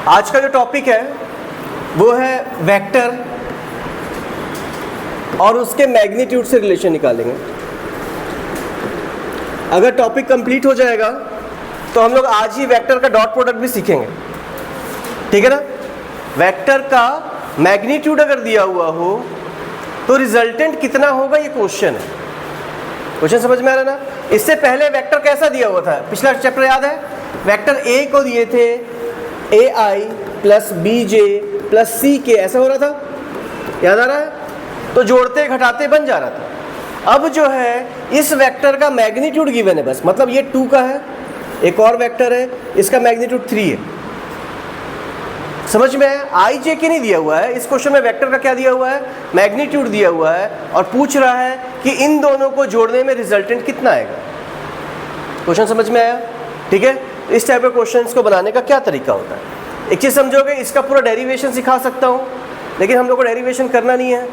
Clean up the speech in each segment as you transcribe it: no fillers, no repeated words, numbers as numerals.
आज का जो टॉपिक है वो है वेक्टर और उसके मैग्नीट्यूड से रिलेशन निकालेंगे। अगर टॉपिक कंप्लीट हो जाएगा तो हम लोग आज ही वेक्टर का डॉट प्रोडक्ट भी सीखेंगे, ठीक है ना। वेक्टर का मैग्नीट्यूड अगर दिया हुआ हो तो रिजल्टेंट कितना होगा, ये क्वेश्चन है। क्वेश्चन समझ में आ रहा है ना। इससे पहले वेक्टर कैसा दिया हुआ था, पिछला चैप्टर याद है। वेक्टर ए को दिए थे AI plus BJ plus CK, ऐसा हो रहा था, याद आ रहा है। तो जोड़ते घटाते बन जा रहा था। अब जो है इस वेक्टर का मैग्नीट्यूड गिवन है बस, मतलब ये 2 का है, एक और वेक्टर है, इसका मैग्नीट्यूड 3 है। समझ में है। IJ के नहीं दिया हुआ है इस क्वेश्चन में, वेक्टर का क्या दिया हुआ है, मैग्नीट्यूड दिया हुआ है, और पूछ रहा है कि इन दोनों को जोड़ने में रिजल्टेंट कितना आएगा। क्वेश्चन समझ में आया, ठीक है। इस टाइप के क्वेश्चंस को बनाने का क्या तरीका होता है, एक चीज़ समझोगे, इसका पूरा डेरिवेशन सिखा सकता हूँ, लेकिन हम लोग को डेरिवेशन करना नहीं है।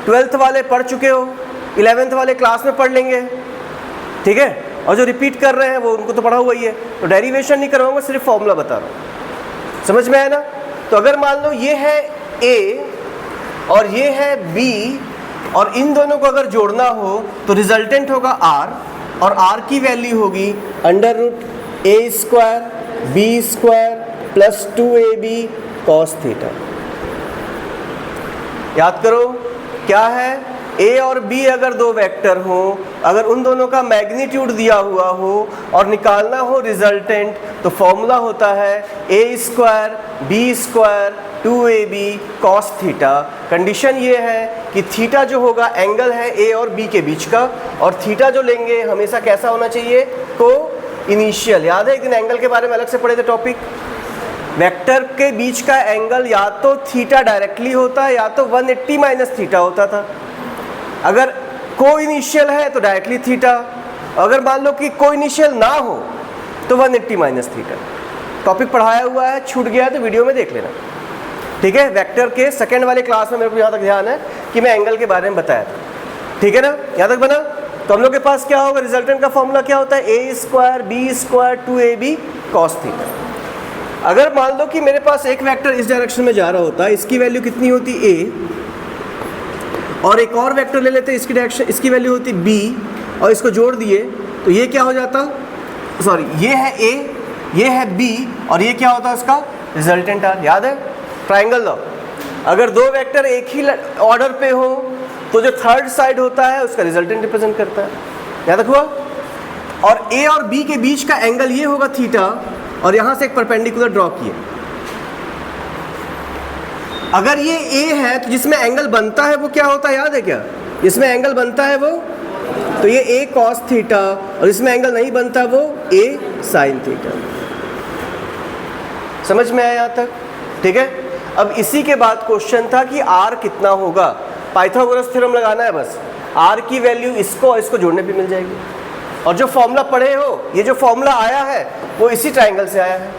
12th वाले पढ़ चुके हो, 11th वाले क्लास में पढ़ लेंगे, ठीक है। और जो रिपीट कर रहे हैं वो उनको तो पढ़ा हुआ ही है, तो डेरिवेशन नहीं करवाऊंगा, सिर्फ फॉर्मूला बता रहा हूँ। समझ में आया ना। तो अगर मान लो ये है A और ये है B, और इन दोनों को अगर जोड़ना हो तो रिजल्टेंट होगा R, और R की वैल्यू होगी √A² B² plus 2AB cos theta. याद करो क्या है, A और B अगर दो वेक्टर हो, अगर उन दोनों का मैग्नीट्यूड दिया हुआ हो और निकालना हो रिजल्टेंट, तो फॉर्मूला होता है A² B² 2AB cos theta. Condition ये है कि थीटा जो होगा एंगल है A और B के बीच का, और थीटा जो लेंगे हमेशा कैसा होना चाहिए, को इनिशियल। याद है एक दिन एंगल के बारे में अलग से पढ़े थे टॉपिक। वेक्टर के बीच का एंगल या तो थीटा डायरेक्टली होता है या तो 180 माइनस थीटा होता था। अगर को इनिशियल है तो डायरेक्टली थीटा, अगर मान लो कि को इनिशियल ना हो तो 180 माइनस थीटा। टॉपिक पढ़ाया हुआ है, छूट गया है तो वीडियो में देख लेना, ठीक है। वेक्टर के सेकंड वाले क्लास में मेरे को यहाँ तक ध्यान है कि मैं एंगल के बारे में बताया था, ठीक है ना, यहाँ तक बना। तो हम लोग के पास क्या होगा, रिजल्टेंट का फॉर्मूला क्या होता है, A² B² 2AB cos theta. अगर मान लो कि मेरे पास एक वेक्टर इस डायरेक्शन में जा रहा होता है, इसकी वैल्यू कितनी होती A, और एक और वेक्टर ले लेते इसकी डायरेक्शन, इसकी वैल्यू होती B, और इसको जोड़ दिए तो ये क्या हो जाता, सॉरी ये है A, ये है B, और ये क्या होता है उसका रिजल्टेंट R। याद है ट्राइंगल लॉ। अगर दो वेक्टर एक ही ऑर्डर पे हो तो जो थर्ड साइड होता है उसका रिजल्टेंट रिप्रेजेंट करता है। याद रखो। और A और B के बीच का एंगल ये होगा थीटा, और यहां से एक परपेंडिकुलर ड्रॉ किए। अगर ये A है तो जिसमें एंगल बनता है वो क्या होता है, याद है क्या, जिसमें एंगल बनता है वो, तो ये A cos थीटा, और इसमें एंगल नहीं बनता वो A sin थीटा। समझ में आया यहाँ तक, ठीक है। अब इसी के बाद क्वेश्चन था कि R कितना होगा, पाइथागोरस थ्योरम लगाना है बस। R की वैल्यू इसको और इसको जोड़ने पे मिल जाएगी, और जो फॉर्मूला पढ़े हो, ये जो फॉर्मूला आया है वो इसी ट्राइंगल से आया है।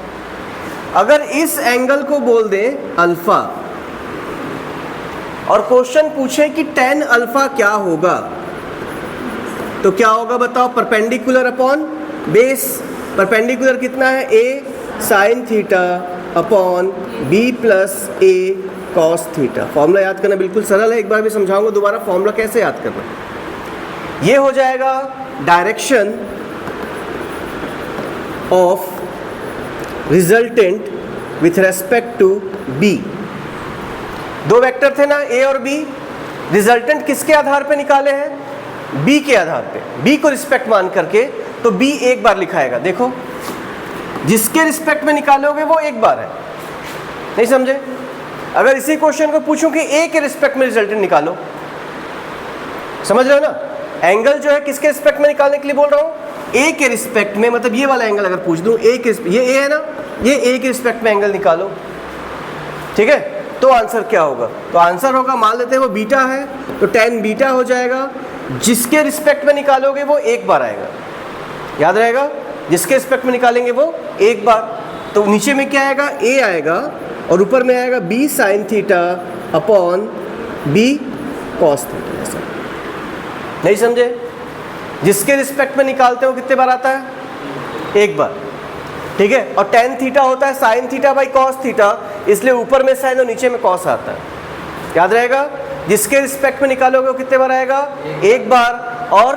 अगर इस एंगल को बोल दें अल्फा, और क्वेश्चन पूछे कि tan अल्फा क्या होगा, तो क्या होगा बताओ, परपेंडिकुलर अपॉन बेस। परपेंडिकुलर कितना है, A sin theta upon B plus A cos theta. Formula याद करना बिल्कुल सरल है, एक बार भी समझाऊंगा दोबारा फॉर्मूला कैसे याद करना। ये हो जाएगा direction of resultant with respect to B। दो वेक्टर थे ना A और B, रिजल्टेंट किसके आधार पे निकाले हैं, B के आधार पे। B को रिस्पेक्ट मान करके, तो B एक बार लिखाएगा। देखो जिसके रिस्पेक्ट में निकालोगे वो एक बार है, नहीं समझे। अगर इसी क्वेश्चन को पूछूं कि A के रिस्पेक्ट में रिजल्टेंट निकालो, समझ रहे हो ना। एंगल जो है किसके रिस्पेक्ट में निकालने के लिए बोल रहा हूँ, A के रिस्पेक्ट में, मतलब ये वाला एंगल अगर पूछ दूं, A के, ये A है ना, ये A के रिस्पेक्ट में एंगल निकालो, ठीक है। तो आंसर क्या होगा, तो आंसर होगा, मान लेते हैं वो बीटा है तो tan बीटा हो जाएगा। जिसके रिस्पेक्ट में निकालोगे वो एक बार आएगा, याद रहेगा, जिसके रिस्पेक्ट में निकालेंगे वो एक बार। तो नीचे में क्या आएगा, A आएगा, और ऊपर में आएगा B sin theta upon B cos theta. ऐसा नहीं समझे, जिसके रिस्पेक्ट में निकालते हो कितने बार आता है, एक बार, ठीक है। और टेन थीटा होता है sign theta by cos theta, इसलिए ऊपर में साइन और नीचे में कॉस आता है, याद रहेगा। जिसके रिस्पेक्ट में निकालोगे वो कितने बार आएगा, एक बार। और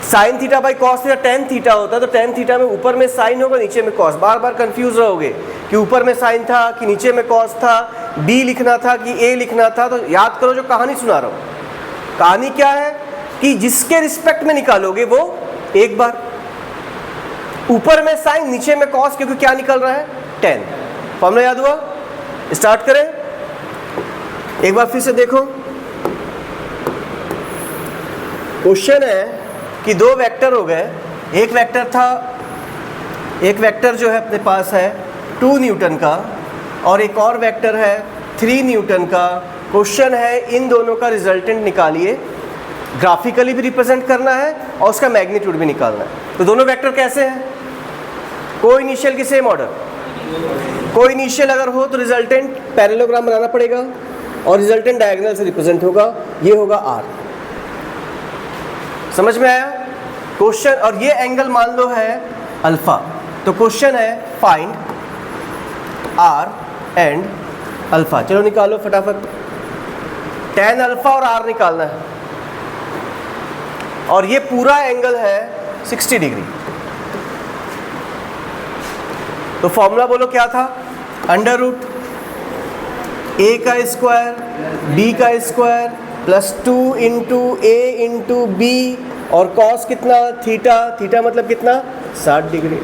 sign theta by cos theta tan theta होता है, तो टेन थीटा में ऊपर में साइन होगा नीचे में कॉस। बार बार कंफ्यूज रहोगे कि ऊपर में साइन था कि नीचे में कॉस था, बी लिखना था कि ए लिखना था। तो याद करो जो कहानी सुना रहा हूँ, कहानी क्या है कि जिसके रिस्पेक्ट में निकालोगे वो एक बार, ऊपर में साइन नीचे में कॉस, क्योंकि क्या निकल रहा है, टेन। फॉर्मूला याद हुआ, स्टार्ट करें। एक बार फिर से देखो, क्वेश्चन है कि दो वेक्टर हो गए, एक वेक्टर था, एक वेक्टर जो है अपने पास है 2 न्यूटन का और एक और वेक्टर है 3 न्यूटन का। क्वेश्चन है इन दोनों का रिजल्टेंट निकालिए, ग्राफिकली भी रिप्रेजेंट करना है और उसका मैग्नीट्यूड भी निकालना है। तो दोनों वेक्टर कैसे हैं, को इनिशियल की सेम ऑर्डर, को इनिशियल अगर हो तो रिजल्टेंट पैरेललोग्राम बनाना पड़ेगा और रिजल्टेंट डायगोनल से रिप्रेजेंट होगा, ये होगा आर। समझ में आया क्वेश्चन। और ये एंगल मान लो है अल्फा, तो क्वेश्चन है फाइंड आर एंड अल्फा। चलो निकालो फटाफट, tan अल्फा और आर निकालना है। और ये पूरा एंगल है 60 डिग्री। तो फॉर्मूला बोलो क्या था, अंडर रूट ए का स्क्वायर बी का स्क्वायर प्लस 2 इंटू ए इंटू बी और कॉस कितना, थीटा, थीटा मतलब कितना, 60 डिग्री।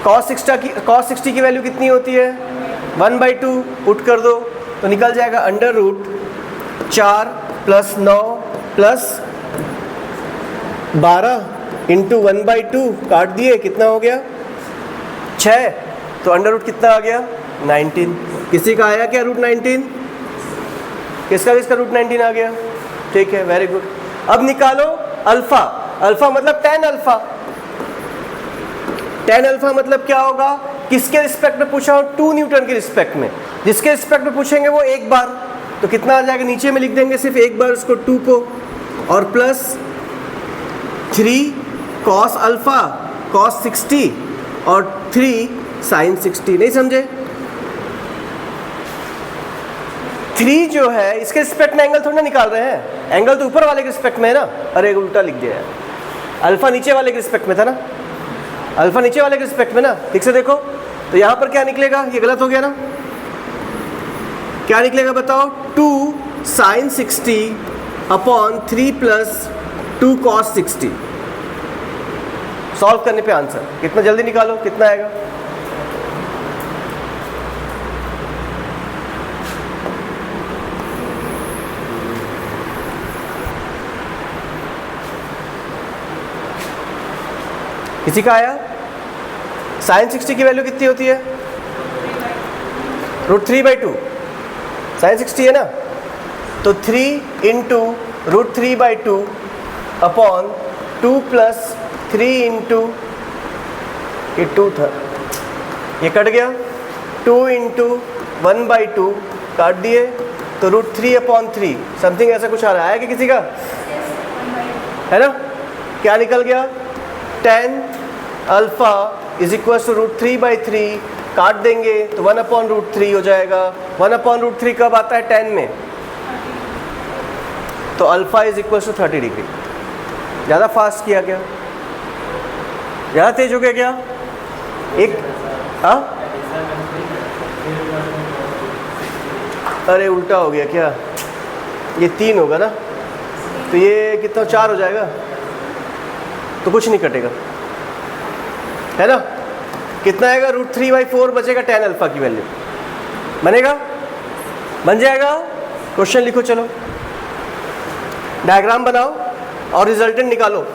कॉस 60 की वैल्यू कितनी होती है, 1/2, पुट कर दो तो निकल जाएगा under root 4 plus 9 plus 12 into 1/2, काट दिए, कितना हो गया 6। तो अंडर रूट कितना आ गया 19। किसी का आया क्या रूट 19, किसका रूट 19 आ गया, ठीक है, वेरी गुड। अब निकालो अल्फा, अल्फा मतलब tan अल्फा। tan अल्फा मतलब क्या होगा, किसके रिस्पेक्ट में पूछा हो, 2 न्यूटन के रिस्पेक्ट में। जिसके रिस्पेक्ट में पूछेंगे वो एक बार, तो कितना आ जाएगा, नीचे में लिख देंगे सिर्फ एक बार उसको 2 को, और प्लस 3 cos अल्फा cos 60 और 3 sin 60। नहीं समझे, 3 जो है इसके रिस्पेक्ट में एंगल थोड़ा ना निकाल रहे हैं, एंगल तो ऊपर वाले के रिस्पेक्ट में है ना। अरे उल्टा लिख दिया है, अल्फा नीचे वाले के रिस्पेक्ट में था ना, अल्फा नीचे वाले के रिस्पेक्ट में ना, ठीक से देखो। तो यहाँ पर क्या निकलेगा, ये गलत हो गया ना, क्या निकलेगा बताओ, 2 sin 60 upon 3 plus 2 cos 60। Solve करने पे आंसर कितना जल्दी निकालो, कितना आएगा, किसी का आया। साइन 60 की वैल्यू कितनी होती है, √3/2, साइन 60 है ना, तो 3 इंटू √3/2 अपॉन 2 प्लस 3 इंटू, ये 2 था, ये कट गया, 2 इंटू 1/2 काट दिए, तो √3/3 समथिंग ऐसा कुछ आ रहा है कि किसी का है ना। क्या निकल गया, tan alpha is equal to √3/3, काट देंगे तो 1/√3 हो जाएगा। 1/√3 कब आता है, tan में, तो alpha is equal to 30 degree. ज़्यादा फास्ट किया क्या, ज़्यादा तेज हो गया क्या, एक हाँ, अरे उल्टा हो गया क्या, ये 3 होगा ना, तो ये कितना 4 हो जाएगा, तो कुछ नहीं कटेगा, है ना। कितना आएगा, √3/4 बचेगा tan अल्फा की वैल्यू, बनेगा, बन जाएगा। क्वेश्चन लिखो, चलो डायग्राम बनाओ और रिजल्टेंट निकालो।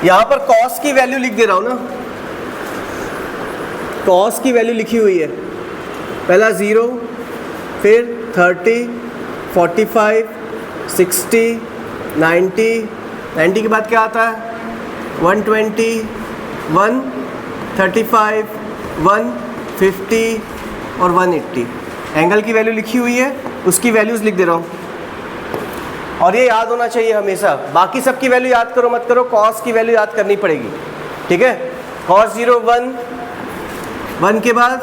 यहां पर कॉस की वैल्यू लिख दे रहा हूं ना, कॉस की वैल्यू लिखी हुई है, पहला 0, फिर 30, 45, 60, 90, 90 के बाद क्या आता है, 120, 135, 150 और 180। एंगल की वैल्यू लिखी हुई है, उसकी वैल्यूज़ लिख दे रहा हूँ। और ये याद होना चाहिए हमेशा। बाकी सब की वैल्यू याद करो मत करो, कॉस की वैल्यू याद करनी पड़ेगी, ठीक है। कॉस 0 1, 1 के बाद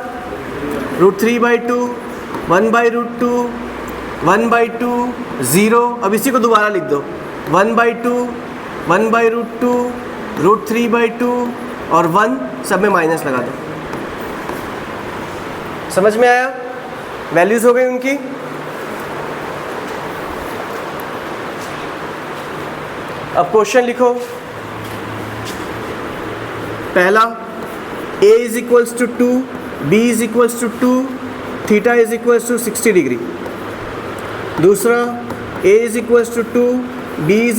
√3/2, 1/√2, 1/2, 0। अब इसी को दोबारा लिख दो, 1/2, 1/√2, √3/2 और 1, सब में माइनस लगा दो। समझ में आया? वैल्यूज हो गई उनकी। अब क्वेश्चन लिखो। पहला a = 2, b = 2, थीटा = 60 डिग्री। दूसरा a = 2, b =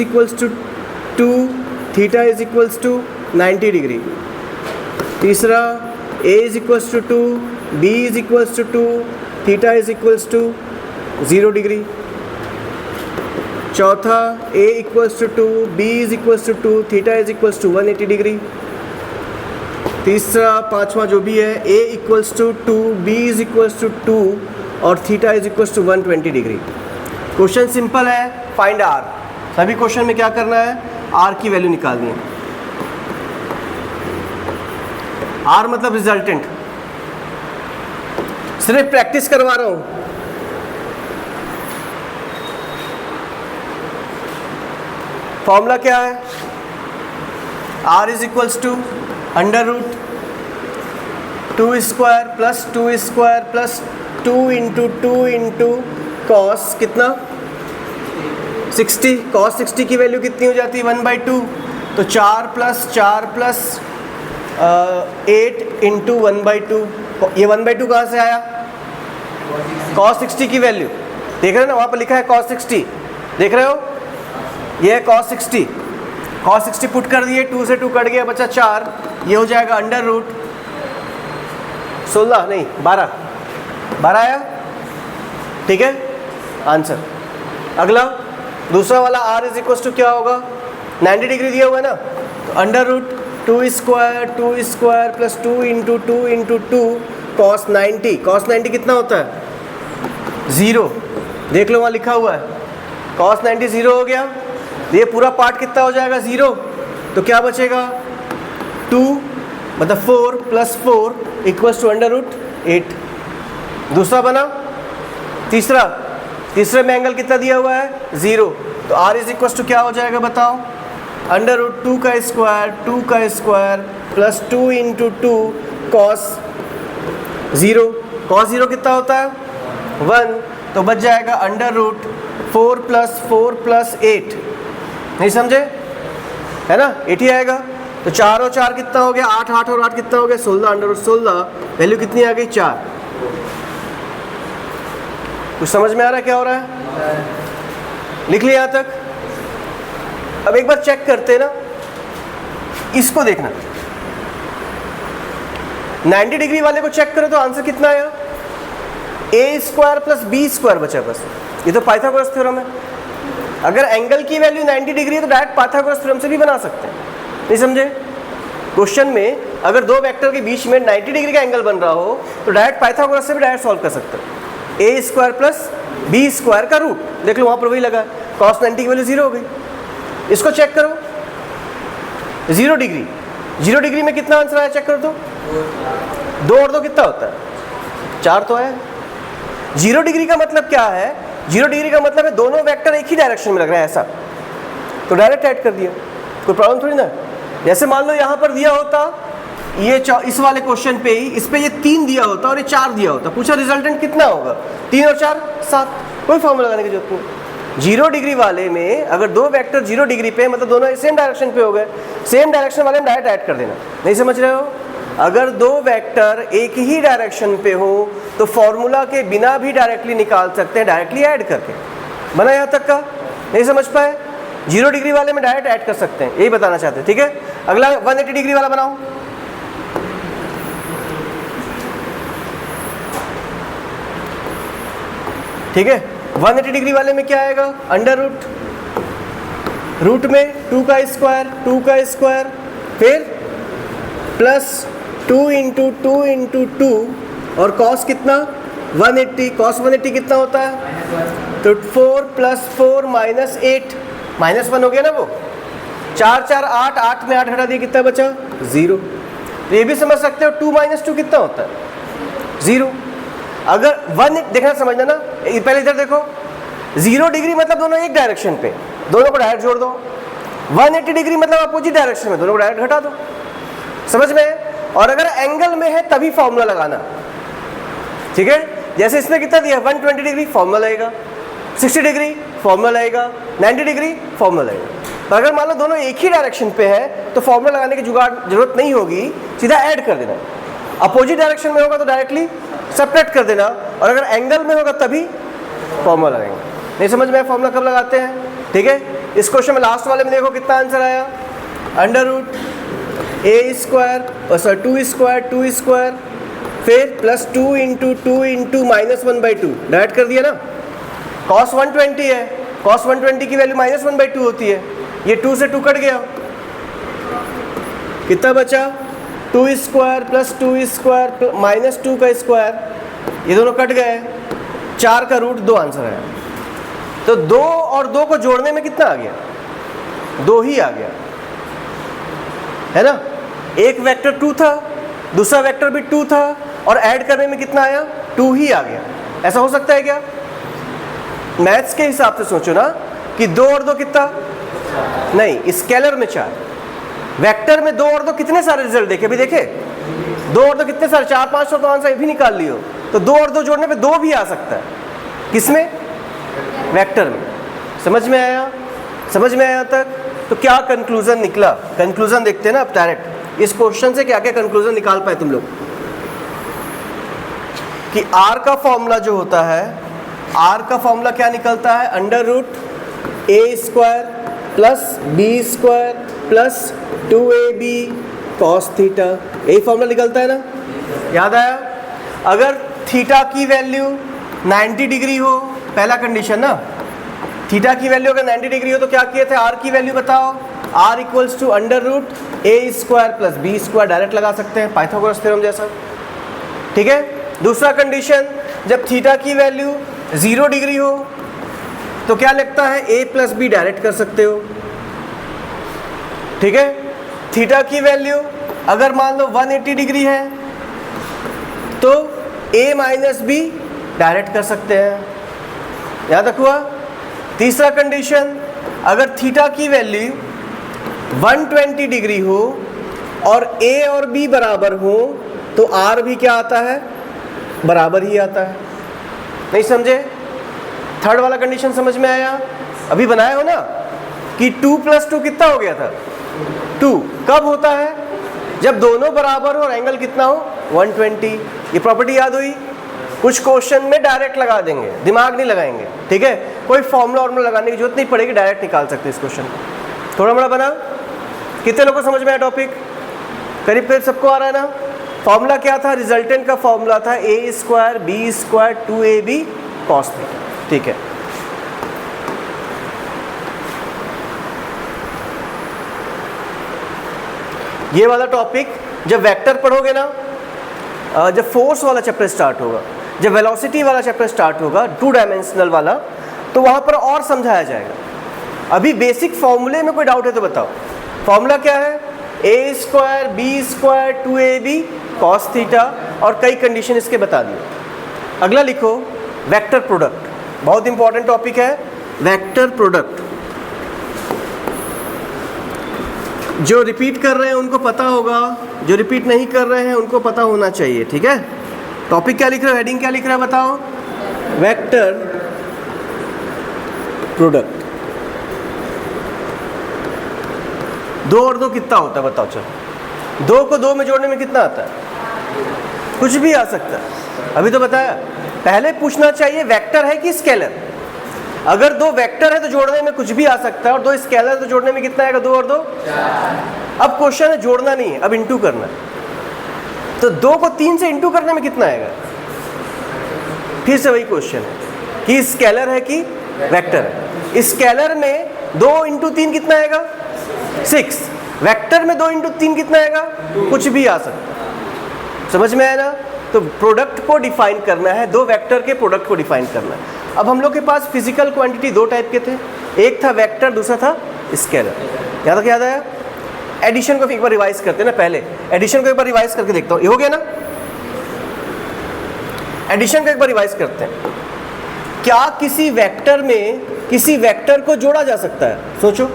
2, थीटा = 90 डिग्री। तीसरा a = 2, b = 2, थीटा = 0 डिग्री। चौथा a = 2, b = 2, थीटा = 180 डिग्री। तीसरा पांचवा जो भी है a = 2, b = 2 और थीटा = 120 डिग्री। क्वेश्चन सिंपल है, फाइंड r। सभी क्वेश्चन में क्या करना है, r की वैल्यू निकालनी है। r मतलब रिजल्टेंट। सिर्फ प्रैक्टिस करवा रहा हूं। फॉर्मूला क्या है, r = √2² प्लस 2² प्लस 2 × 2 × cos कितना 60। cos 60 की वैल्यू कितनी हो जाती है, 1/2। तो 4 प्लस 4 प्लस 8 × 1/2। ये 1/2 कहाँ से आया, cos 60 की वैल्यू देख रहे हो ना, वहाँ पर लिखा है cos 60, देख रहे हो, ये है cos 60। cos 60 पुट कर दिए, 2 से 2 कट गया, बचा 4। ये हो जाएगा √16 नहीं 12 आया, ठीक है आंसर। अगला दूसरा वाला r = क्या होगा, 90 डिग्री दिया हुआ है ना, तो √2² प्लस 2 × 2 × 2 cos 90। cos 90 कितना होता है, 0। देख लो वहाँ लिखा हुआ है, cos 90 0 हो गया। ये पूरा पार्ट कितना हो जाएगा, 0। तो क्या बचेगा, 2 मतलब 4 प्लस 4 = √8। दूसरा बना। तीसरे में एंगल कितना दिया हुआ है, 0। तो r = क्या हो जाएगा बताओ, √2² प्लस 2 × 2 cos 0। cos 0 कितना होता है, 1। तो बच जाएगा √4 प्लस 8। नहीं समझे, है ना, 80 आएगा। तो 4 और 4 कितना हो गया, 8, 8 और 8 कितना हो गया, 16। √16 वैल्यू कितनी आ गई, 4। कुछ समझ में आ रहा है क्या हो रहा है, लिख लिया यहाँ तक। अब एक बार चेक करते हैं ना, इसको देखना, 90 डिग्री वाले को चेक करो तो आंसर कितना आया, a² प्लस b² बचा बस। ये तो पाइथागोरस थ्योरम है। अगर एंगल की वैल्यू 90 डिग्री है तो डायरेक्ट पाइथागोरस थ्योरम से भी बना सकते हैं। नहीं समझे, क्वेश्चन में अगर दो वेक्टर के बीच में 90 डिग्री का एंगल बन रहा हो तो डायरेक्ट पाइथागोरस से भी डायरेक्ट सॉल्व कर सकते हैं। a² प्लस b² का रूट देख लो, वहाँ पर वही लगा, cos 90 की वैल्यू 0 हो गई। इसको चेक करो, 0 डिग्री में कितना आंसर आया, चेक करो तो 2 और 2 कितना होता है, 4 तो आया। 0 डिग्री का मतलब क्या है, 0 डिग्री का मतलब है दोनों वेक्टर एक ही डायरेक्शन में लग रहा है ऐसा, तो डायरेक्ट ऐड कर दिया, कोई प्रॉब्लम थोड़ी ना। जैसे मान लो यहाँ पर दिया होता ये इस वाले क्वेश्चन पे ही, इस पे ये 3 दिया होता और ये 4 दिया होता, पूछा रिजल्टेंट कितना होगा, 3 और 4 7, कोई फॉर्मूला लगाने की जरूरत नहीं। 0 डिग्री वाले में अगर दो वेक्टर 0 डिग्री पे मतलब दोनों सेम डायरेक्शन पे हो गए, सेम डायरेक्शन वाले में डायरेक्ट ऐड कर देना। नहीं समझ रहे हो, अगर दो वेक्टर एक ही डायरेक्शन पे हो तो फॉर्मूला के बिना भी डायरेक्टली निकाल सकते हैं, डायरेक्टली ऐड करके। बना यहाँ तक का, नहीं समझ पाए, 0 डिग्री वाले में डायरेक्ट ऐड कर सकते हैं, यही बताना चाहते हैं, ठीक है। अगला 180 डिग्री वाला बनाओ। ठीक है, 180 डिग्री वाले में क्या आएगा, अंडर रूट में 2 का स्क्वायर फिर प्लस 2 × 2 × 2 और cos कितना 180, cos 180 कितना होता है? तो 4 + 4 - 8, -1 हो गया ना वो। 4 4 8, 8 में 8 हटा दिया, कितना बचा? 0। तो ये भी समझ सकते हो 2 - 2 कितना होता है? 0। अगर 1 देखना समझना ना, पहले इधर देखो, 0 डिग्री मतलब दोनों एक डायरेक्शन पे, दोनों को डायरेक्ट जोड़ दो। 180 डिग्री मतलब अपोजिट डायरेक्शन में, दोनों को डायरेक्ट घटा दो। समझ में? और अगर एंगल में है तभी फॉर्मूला लगाना, ठीक है? जैसे इसमें कितना दिया? 120 डिग्री, फॉर्मूला लगेगा। 60 डिग्री, फॉर्मूला लगेगा। 90 डिग्री, फॉर्मूला लगेगा। पर अगर मान लो दोनों एक ही डायरेक्शन पे है तो फॉर्मूला लगाने की जरूरत नहीं होगी, सीधा ऐड कर देना। अपोजिट डायरेक्शन में होगा तो डायरेक्टली सब्ट्रैक्ट कर देना, और अगर एंगल में होगा तभी फॉर्मूला लगाएंगे। नहीं समझ में? फॉर्मूला कब लगाते हैं? ठीक है, इस क्वेश्चन में लास्ट वाले में देखो कितना आंसर आया, √a², 2², फिर +2 × 2 × -1/2, डायरेक्ट कर दिया ना। cos 120 है, cos 120 की वैल्यू -1/2 होती है, ये 2 से 2 कट गया, कितना बचा? 2² + 2² -2 का स्क्वायर, ये दोनों कट गए, 4 का √2 आंसर है। तो 2 और 2 को जोड़ने में कितना आ गया? 2 ही आ गया, है ना? एक वेक्टर 2 था, दूसरा वेक्टर भी 2 था, और ऐड करने में कितना आया? 2 ही आ गया। ऐसा हो सकता है क्या? मैथ्स के हिसाब से सोचो ना कि 2 और 2 कितना? नहीं, स्केलर में 4, वेक्टर में 2 और 2 कितने सारे रिजल्ट देखे? अभी देखे 2 और 2 कितने सारे? 4 5 तो आंसर भी निकाल लियो। तो 2 और 2 जोड़ने पे 2 भी आ सकता है, किसमें? वेक्टर में। समझ में आया? समझ में आया तक? तो क्या कंक्लूजन निकला? कंक्लूजन देखते हैं ना अब डायरेक्ट, इस क्वेश्चन से क्या क्या कंक्लूजन निकाल पाए तुम लोग? कि R का फॉर्मूला जो होता है, R का फॉर्मूला क्या निकलता है? √a² + b² + 2ab cos θ, यही फॉर्मूला निकलता है ना? याद आया? अगर थीटा की वैल्यू 90 डिग्री हो, पहला कंडीशन ना, थीटा की वैल्यू अगर 90 डिग्री हो तो क्या किए थे? R की वैल्यू बताओ। R = √a² + b², डायरेक्ट लगा सकते हैं, पाइथागोरस थ्योरम जैसा, ठीक है? दूसरा कंडीशन, जब थीटा की वैल्यू 0 डिग्री हो तो क्या लगता है? a + b डायरेक्ट कर सकते हो, ठीक है? थीटा की वैल्यू अगर मान लो 180 डिग्री है तो a - b डायरेक्ट कर सकते हैं, याद रखुआ। तीसरा कंडीशन, अगर थीटा की वैल्यू 120 डिग्री हो और a और b बराबर हो तो r भी क्या आता है? बराबर ही आता है। नहीं समझे? थर्ड वाला कंडीशन समझ में आया? अभी बनाया हो ना कि 2 + 2 कितना हो गया था? 2 कब होता है? जब दोनों बराबर हो और एंगल कितना हो? 120। ये प्रॉपर्टी याद हुई? कुछ क्वेश्चन में डायरेक्ट लगा देंगे, दिमाग नहीं लगाएंगे, ठीक है? कोई फॉर्मूला वॉर्मूला लगाने की जरूरत नहीं पड़ेगी, डायरेक्ट निकाल सकते इस क्वेश्चन को। थोड़ा बड़ा बना? कितने लोगों को समझ में आया टॉपिक? करीब करीब सबको आ रहा है ना? फॉर्मूला क्या था? रिजल्टेंट का फॉर्मूला था a² b² 2ab cos θ, ठीक है? ये वाला टॉपिक जब वेक्टर पढ़ोगे ना, जब फोर्स वाला चैप्टर स्टार्ट होगा, जब वेलोसिटी वाला चैप्टर स्टार्ट होगा, 2 डायमेंशनल वाला, तो वहाँ पर और समझाया जाएगा। अभी बेसिक फॉर्मूले में कोई डाउट है तो बताओ। फॉर्मूला क्या है? a² b² 2ab cos θ, और कई कंडीशन इसके बता दिए। अगला लिखो वेक्टर प्रोडक्ट, बहुत इंपॉर्टेंट टॉपिक है वेक्टर प्रोडक्ट। जो रिपीट कर रहे हैं उनको पता होगा, जो रिपीट नहीं कर रहे हैं उनको पता होना चाहिए, ठीक है? टॉपिक क्या लिख रहे हो? हेडिंग क्या लिख रहा है बताओ? Vector product. 2 और 2 कितना होता है बताओ? चलो 2 को 2 में जोड़ने में कितना आता है? कुछ भी आ सकता है, अभी तो बताया। पहले पूछना चाहिए वेक्टर है कि स्केलर। अगर 2 वेक्टर है तो जोड़ने में कुछ भी आ सकता है, और 2 स्केलर तो जोड़ने में कितना आएगा? 2 और 2 4। अब क्वेश्चन है जोड़ना नहीं है, अब इंटू करना है। तो 2 को 3 से इंटू करने में कितना आएगा? फिर से वही क्वेश्चन है कि स्केलर है कि वेक्टर है। स्केलर में 2 × 3 कितना आएगा? 6। वेक्टर में 2 × 3 कितना आएगा? कुछ भी आ सकता है। समझ में आया ना? तो प्रोडक्ट को डिफाइन करना है, दो वेक्टर के प्रोडक्ट को डिफाइन करना है। अब हम लोग के पास फिजिकल क्वांटिटी दो टाइप के थे, एक था वेक्टर, दूसरा था स्केलर। यहाँ तक याद आया? एडिशन को एक बार रिवाइज करते हैं ना, पहले एडिशन को एक बार रिवाइज करके देखता हूँ, ये हो गया ना? एडिशन को एक बार रिवाइज करते हैं। क्या किसी वेक्टर में किसी वेक्टर को जोड़ा जा सकता है? सोचो,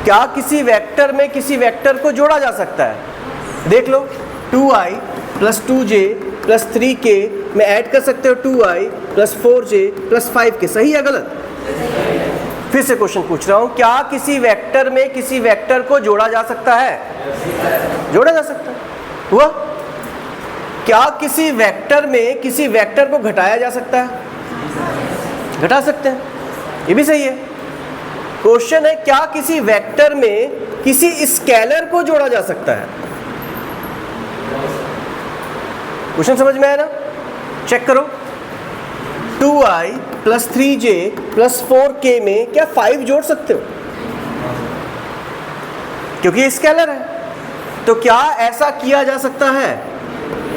क्या किसी वेक्टर में किसी वेक्टर को जोड़ा जा सकता है? देख लो, 2i plus 2j plus 3k में ऐड कर सकते हो 2i plus 4j plus 5k, सही है गलत? फिर से क्वेश्चन पूछ रहा हूं, क्या किसी वेक्टर में किसी वेक्टर को जोड़ा जा सकता है? जोड़ा जा सकता है, हुआ? क्या किसी वेक्टर में किसी वेक्टर को घटाया जा सकता है? घटा सकते हैं, ये भी सही है। क्वेश्चन है, क्या किसी वेक्टर में किसी स्केलर को जोड़ा जा सकता है? क्वेश्चन समझ में आया ना? चेक करो, 2i plus 3j plus 4k में क्या 5 जोड़ सकते हो? क्योंकि ये स्केलर है। तो क्या ऐसा किया जा सकता है?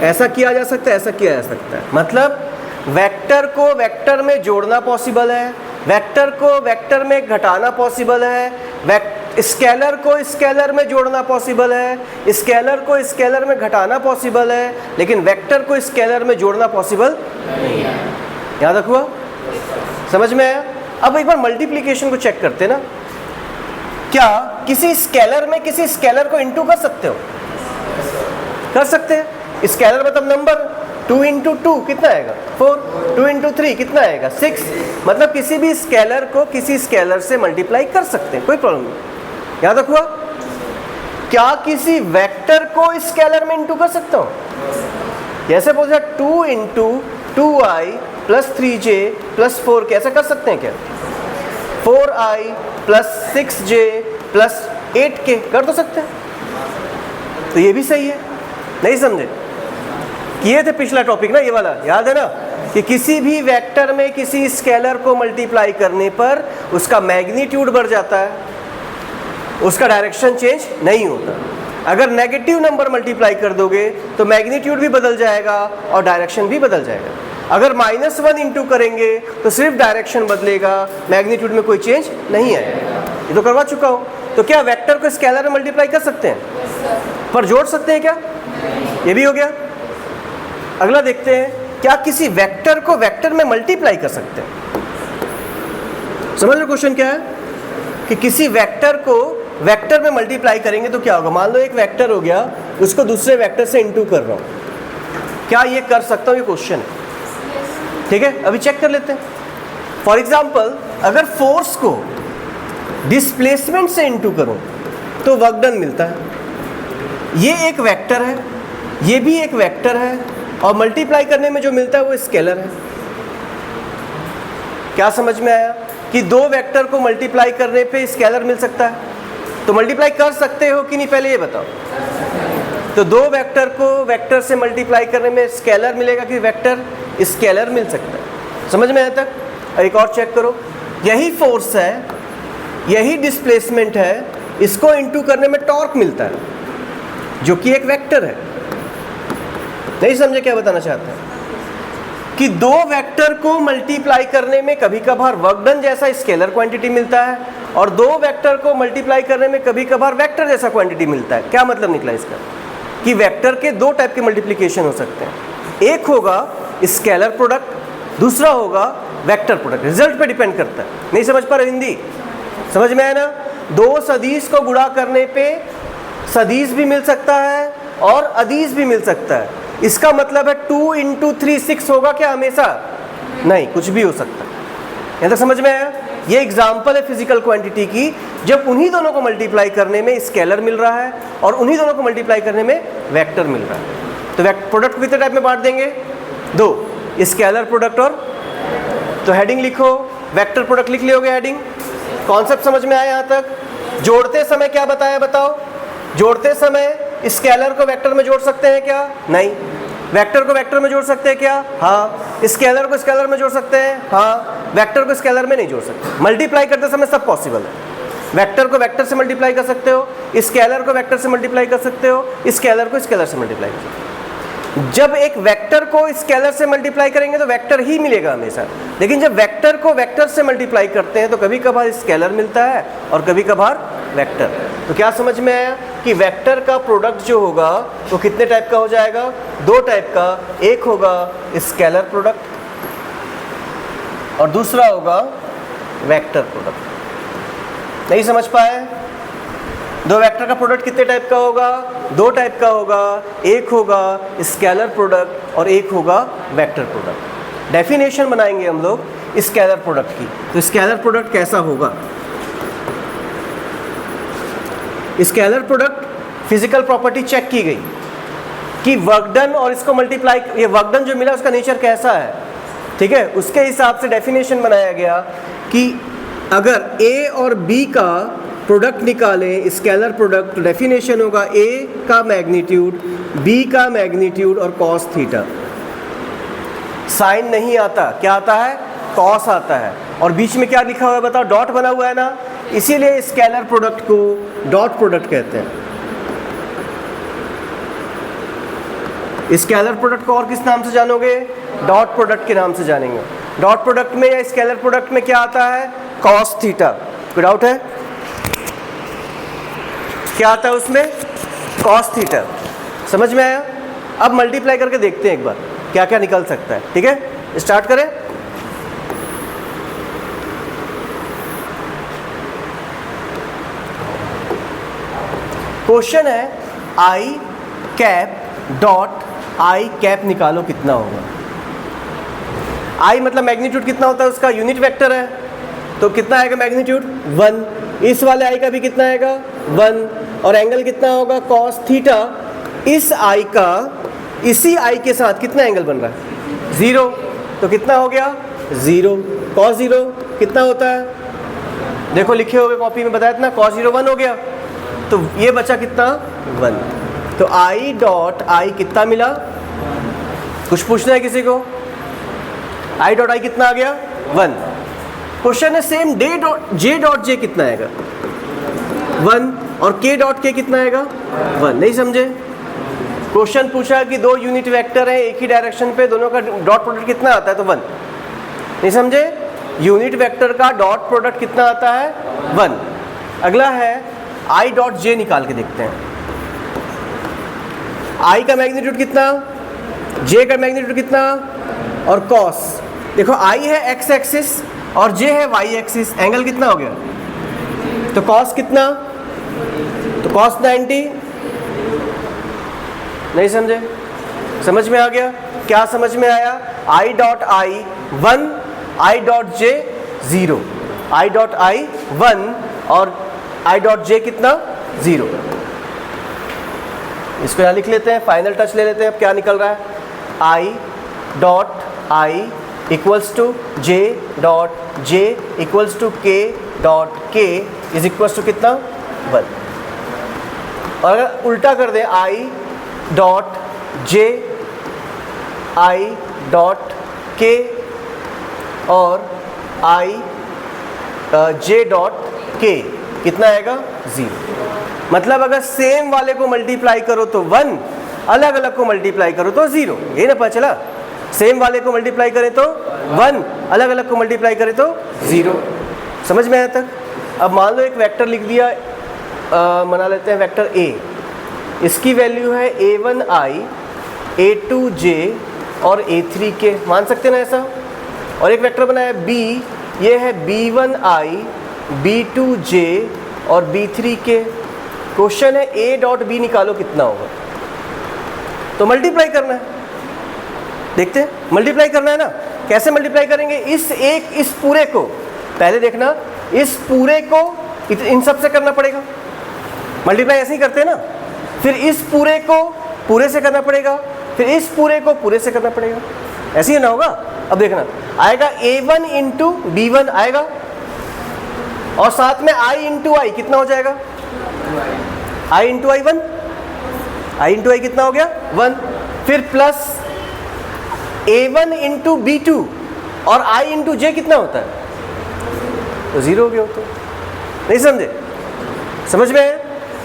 ऐसा किया जा सकता है, ऐसा किया जा सकता है। मतलब वेक्टर को वेक्टर में जोड़ना पॉसिबल है, वेक्टर को वेक्टर में घटाना पॉसिबल है, स्केलर को स्केलर में जोड़ना पॉसिबल है, स्केलर को स्केलर में घटाना पॉसिबल है, लेकिन वेक्टर को स्केलर में जोड़ना पॉसिबल नहीं है। याद रखो, समझ में आया? अब एक बार मल्टीप्लिकेशन को चेक करते ना। क्या किसी स्केलर में किसी स्केलर को इंटू कर सकते हो? कर सकते हैं। स्केलर मतलब नंबर, 2 इंटू 2 कितना आएगा? 4, 2 इंटू 3 कितना आएगा? 6। मतलब किसी भी स्केलर को किसी स्केलर से मल्टीप्लाई कर सकते हैं, कोई प्रॉब्लम नहीं। याद रखो, क्या किसी वेक्टर को स्केलर में इंटू कर सकता हूँ? जैसे बोल रहा 2 into 2i plus 3j plus 4k, ऐसा कर सकते हैं क्या? 4i plus 6j plus 8k कर तो सकते हैं। तो ये भी सही है, नहीं समझे? ये थे पिछला टॉपिक ना, ये वाला याद है ना, कि किसी भी वेक्टर में किसी स्केलर को मल्टीप्लाई करने पर उसका मैग्नीट्यूड बढ़ जाता है, उसका डायरेक्शन चेंज नहीं होता। अगर नेगेटिव नंबर मल्टीप्लाई कर दोगे तो मैग्नीट्यूड भी बदल जाएगा और डायरेक्शन भी बदल जाएगा। अगर -1 इंटू करेंगे तो सिर्फ डायरेक्शन बदलेगा, मैग्नीट्यूड में कोई चेंज नहीं आएगा। ये तो करवा चुका हूँ। तो क्या वेक्टर को स्केलर में मल्टीप्लाई कर सकते हैं, पर जोड़ सकते हैं क्या? ये भी हो गया। अगला देखते हैं, क्या किसी वेक्टर को वेक्टर में मल्टीप्लाई कर सकते हैं? समझ लो क्वेश्चन क्या है, कि किसी वेक्टर को वेक्टर में मल्टीप्लाई करेंगे तो क्या होगा? मान लो एक वेक्टर हो गया, उसको दूसरे वेक्टर से इंटू कर रहा हूँ, क्या ये कर सकता हूँ? ये क्वेश्चन है, ठीक है? अभी चेक कर लेते हैं। फॉर एग्जाम्पल, अगर फोर्स को डिस्प्लेसमेंट से इंटू करूँ तो वर्क डन मिलता है। ये एक वेक्टर है, ये भी एक वेक्टर है, और मल्टीप्लाई करने में जो मिलता है वो स्केलर है। क्या समझ में आया? कि दो वेक्टर को मल्टीप्लाई करने पे स्केलर मिल सकता है। तो मल्टीप्लाई कर सकते हो कि नहीं, पहले ये बताओ। तो दो वेक्टर को वेक्टर से मल्टीप्लाई करने में स्केलर मिलेगा कि वेक्टर स्केलर मिल सकता है। समझ में आया तक? एक और चेक करो, यही फोर्स है, यही डिस्प्लेसमेंट है, इसको इंटू करने में टॉर्क मिलता है, जो कि एक वेक्टर है। नहीं समझे क्या बताना चाहते हैं? कि दो वेक्टर को मल्टीप्लाई करने में कभी कभार वर्क डन जैसा स्केलर क्वांटिटी मिलता है, और दो वेक्टर को मल्टीप्लाई करने में कभी कभार वेक्टर जैसा क्वांटिटी मिलता है। क्या मतलब निकला इसका? कि वेक्टर के दो टाइप के मल्टीप्लिकेशन हो सकते हैं। एक होगा स्केलर प्रोडक्ट, दूसरा होगा वेक्टर प्रोडक्ट। रिजल्ट पे डिपेंड करता है। नहीं समझ पा रहे हिंदी? समझ में आया ना? दो सदिश को गुणा करने पे सदिश भी मिल सकता है और अदिश भी मिल सकता है। इसका मतलब है 2 इंटू 3 6 होगा क्या हमेशा? नहीं, कुछ भी हो सकता है। यहाँ तक समझ में आया? ये एग्जाम्पल है फिजिकल क्वांटिटी की, जब उन्हीं दोनों को मल्टीप्लाई करने में स्केलर मिल रहा है और उन्हीं दोनों को मल्टीप्लाई करने में वेक्टर मिल रहा है। तो प्रोडक्ट को कितने टाइप में बांट देंगे? दो, स्केलर प्रोडक्ट और, तो हेडिंग लिखो, वेक्टर प्रोडक्ट लिख लियोगे हेडिंग। कॉन्सेप्ट समझ में आया यहाँ तक? जोड़ते समय क्या बताया बताओ? जोड़ते समय स्केलर को वेक्टर में जोड़ सकते हैं क्या? नहीं। वेक्टर को वेक्टर में जोड़ सकते हैं क्या? हाँ। स्केलर को स्केलर में जोड़ सकते हैं? हाँ। वेक्टर को स्केलर में नहीं जोड़ सकते। मल्टीप्लाई करते समय सब पॉसिबल है। वेक्टर को वेक्टर से मल्टीप्लाई कर सकते हो, स्केलर को वेक्टर से मल्टीप्लाई कर सकते हो, स्केलर को स्केलर से मल्टीप्लाई कर सकते हो। जब एक वेक्टर को स्केलर से मल्टीप्लाई करेंगे तो वेक्टर ही मिलेगा हमेशा, लेकिन जब वेक्टर को वेक्टर से मल्टीप्लाई करते हैं तो कभी कभार स्केलर मिलता है और कभी कभार वेक्टर। तो क्या समझ में आया कि वेक्टर का प्रोडक्ट जो होगा वो कितने टाइप का हो जाएगा? दो टाइप का, एक होगा स्केलर प्रोडक्ट और दूसरा होगा वेक्टर प्रोडक्ट। नहीं समझ पाए? दो वेक्टर का प्रोडक्ट कितने टाइप का होगा? दो टाइप का होगा, एक होगा स्केलर प्रोडक्ट और एक होगा वेक्टर प्रोडक्ट। डेफिनेशन बनाएंगे हम लोग स्केलर प्रोडक्ट की। तो स्केलर प्रोडक्ट कैसा होगा? Scalar product physical property check की गई कि वर्क डन और इसको मल्टीप्लाई, ये वर्क डन जो मिला उसका नेचर कैसा है, ठीक है, उसके हिसाब से डेफिनेशन बनाया गया कि अगर ए और बी का प्रोडक्ट निकालें स्केलर प्रोडक्ट, तो डेफिनेशन होगा ए का मैग्नीट्यूड, बी का मैग्नीट्यूड और कॉस थीटा। साइन नहीं आता, क्या आता है? कॉस आता है। और बीच में क्या लिखा हुआ है बताओ? डॉट बना हुआ है ना, इसीलिए scalar product co dot product कहते हैं। स्केलर प्रोडक्ट को और किस नाम से जानोगे? डॉट प्रोडक्ट के नाम से जानेंगे। डॉट प्रोडक्ट में या स्केलर प्रोडक्ट में क्या आता है? Cos theta. कोई डाउट है? क्या आता है उसमें? Cos theta. समझ में आया? अब मल्टीप्लाई करके देखते हैं एक बार क्या क्या निकल सकता है। ठीक है, स्टार्ट करें। क्वेश्चन है आई कैप डॉट आई कैप निकालो कितना होगा। आई मतलब मैग्नीट्यूड कितना होता है उसका? यूनिट वेक्टर है, तो कितना आएगा मैग्नीट्यूड? 1। इस वाले आई का भी कितना आएगा? 1। और एंगल कितना होगा? Cos theta. इस आई का इसी आई के साथ कितना एंगल बन रहा है? 0। तो कितना हो गया? 0। कॉस 0 कितना होता है? देखो लिखे हुए कॉपी में बताया था ना, कॉस 0 1 हो गया, तो ये बचा कितना? 1। तो आई डॉट आई कितना मिला? कुछ पूछना है किसी को? आई डॉट आई कितना आ गया? 1। क्वेश्चन है सेम जे डॉट जे कितना आएगा? 1। और के डॉट के कितना आएगा? 1। नहीं समझे? क्वेश्चन पूछा कि दो यूनिट वेक्टर है एक ही डायरेक्शन पे, दोनों का डॉट प्रोडक्ट कितना आता है? तो 1। नहीं समझे? यूनिट वेक्टर का डॉट प्रोडक्ट कितना आता है? 1। अगला है आई डॉट जे निकाल के देखते हैं। आई का मैग्नीट्यूड कितना, जे का मैग्नीट्यूड कितना, और कॉस। देखो आई है एक्स एक्सिस और जे है वाई एक्सिस, एंगल कितना हो गया? तो कॉस कितना? तो कॉस 90। नहीं समझे? समझ में आ गया? क्या समझ में आया? आई dot I 1, I dot J 0, I dot आई 1 और आई डॉट जे कितना? 0। इसको यहाँ लिख लेते हैं, फाइनल टच ले लेते हैं। अब क्या निकल रहा है? I dot I equals to J dot J equals to K dot K is equals to कितना? 1। और अगर उल्टा कर दें, I dot J I dot के और आई जे डॉट के कितना आएगा? 0। मतलब अगर सेम वाले को मल्टीप्लाई करो तो 1, अलग अलग को मल्टीप्लाई करो तो 0। ये ना पता चला? सेम वाले को मल्टीप्लाई करें तो 1, अलग अलग को मल्टीप्लाई करें तो 0। समझ में आया तक? अब मान लो एक वेक्टर लिख दिया, बना लेते हैं वेक्टर A। इसकी वैल्यू है A1i, A2j और A3k, मान सकते हैं ना ऐसा? और एक वेक्टर बनाया B, ये है B1i, B2j और B3k। क्वेश्चन है A डॉट B निकालो कितना होगा। तो मल्टीप्लाई करना है, देखते हैं। मल्टीप्लाई करना है ना, कैसे मल्टीप्लाई करेंगे? इस पूरे को पहले देखना, इस पूरे को इन सब से करना पड़ेगा। मल्टीप्लाई ऐसे ही करते हैं ना। फिर इस पूरे को पूरे से करना पड़ेगा, फिर इस पूरे को पूरे से करना पड़ेगा। ऐसे ही ना होगा? अब देखना, आएगा A1 इंटू B1 आएगा, और साथ में I इंटू आई कितना हो जाएगा? I into i 1, I into i कितना हो गया? 1। फिर प्लस A1 इंटू B2 और I इंटू J कितना होता है? तो 0 हो गया। तो नहीं समझे? समझ में है?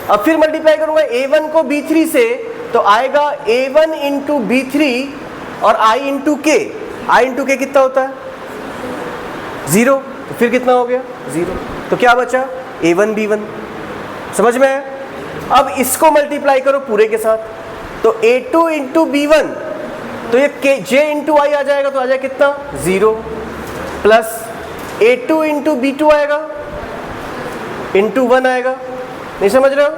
अब फिर मल्टीप्लाई करूंगा a1 को b3 से, तो आएगा a1 इंटू b3 और i into k। i into k कितना होता है? 0। तो फिर कितना हो गया? 0। तो क्या बचा? a1 b1। समझ में है? अब इसको मल्टीप्लाई करो पूरे के साथ, तो a2 इंटू b1, तो ये j इंटू i आ जाएगा, तो आ जाएगा कितना? 0 प्लस a2 इंटू b2 आएगा, इंटू 1 आएगा। नहीं समझ रहे हो?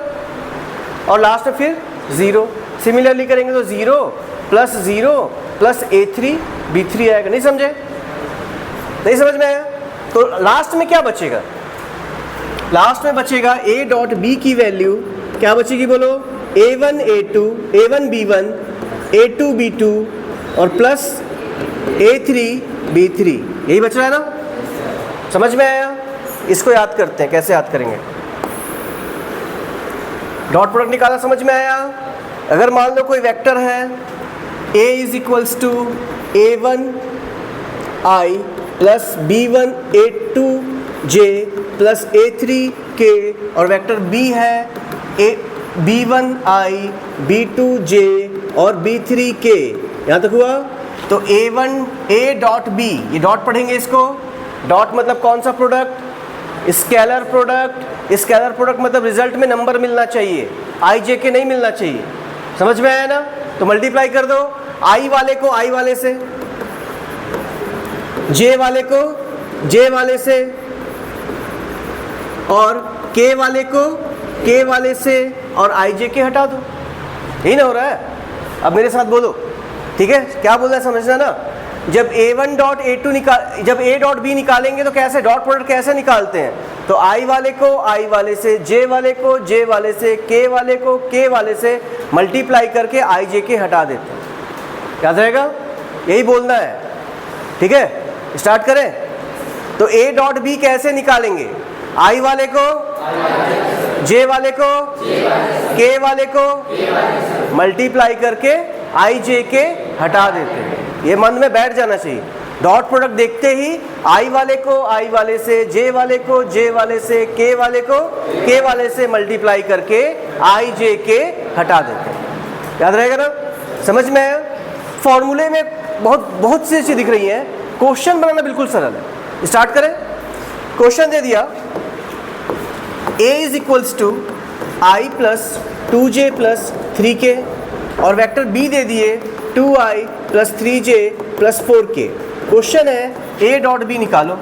और लास्ट में फिर 0। सिमिलरली करेंगे तो 0 प्लस a3 b3 आएगा। नहीं समझे? नहीं समझ में आया? तो लास्ट में क्या बचेगा? लास्ट में बचेगा a डॉट b की वैल्यू क्या बचेगी बोलो? a1 a2 a1 b1 a2 b2 और प्लस a3 b3। यही बच रहा है ना? समझ में आया? इसको याद करते हैं, कैसे याद करेंगे? डॉट प्रोडक्ट निकाला, समझ में आया? अगर मान लो कोई वेक्टर है a is equals to a1 i plus b1 a2 j plus a3 k और वेक्टर b है b1 i b2 j और b3 k। यहाँ तक हुआ? तो a डॉट b, ये डॉट पढ़ेंगे इसको। डॉट मतलब कौन सा product? Scalar product. Scalar product मतलब रिजल्ट में नंबर मिलना चाहिए, i j k नहीं मिलना चाहिए। समझ में आया ना? तो मल्टीप्लाई कर दो i वाले को i वाले से, j वाले को j वाले से और k वाले को k वाले से और i j k हटा दो। यही ना हो रहा है? अब मेरे साथ बोलो, ठीक है? क्या बोल रहा है समझना ना? जब a1 डॉट a2 निकाल, जब a डॉट b निकालेंगे तो कैसे डॉट प्रोडक्ट कैसे निकालते हैं? तो i वाले को i वाले से, j वाले को j वाले से, k वाले को k वाले से मल्टीप्लाई करके i j k हटा देते हैं। याद रहेगा? यही बोलना है, ठीक है? स्टार्ट करें। तो a डॉट b कैसे निकालेंगे? i वाले को j वाले को k वाले को मल्टीप्लाई करके i j k हटा देते हैं। ये मन में बैठ जाना चाहिए। डॉट प्रोडक्ट देखते ही i वाले को i वाले से, j वाले को j वाले से, k वाले को k वाले से मल्टीप्लाई करके i j k हटा देते हैं। याद रहेगा ना? समझ में आया? फॉर्मूले में बहुत सी चीज़ें दिख रही हैं। क्वेश्चन बनाना बिल्कुल सरल है। स्टार्ट करें। क्वेश्चन दे दिया a is equals to i plus 2j plus 3k और वेक्टर b दे दिए 2i plus 3j plus 4k। Question है a डॉट b निकालो।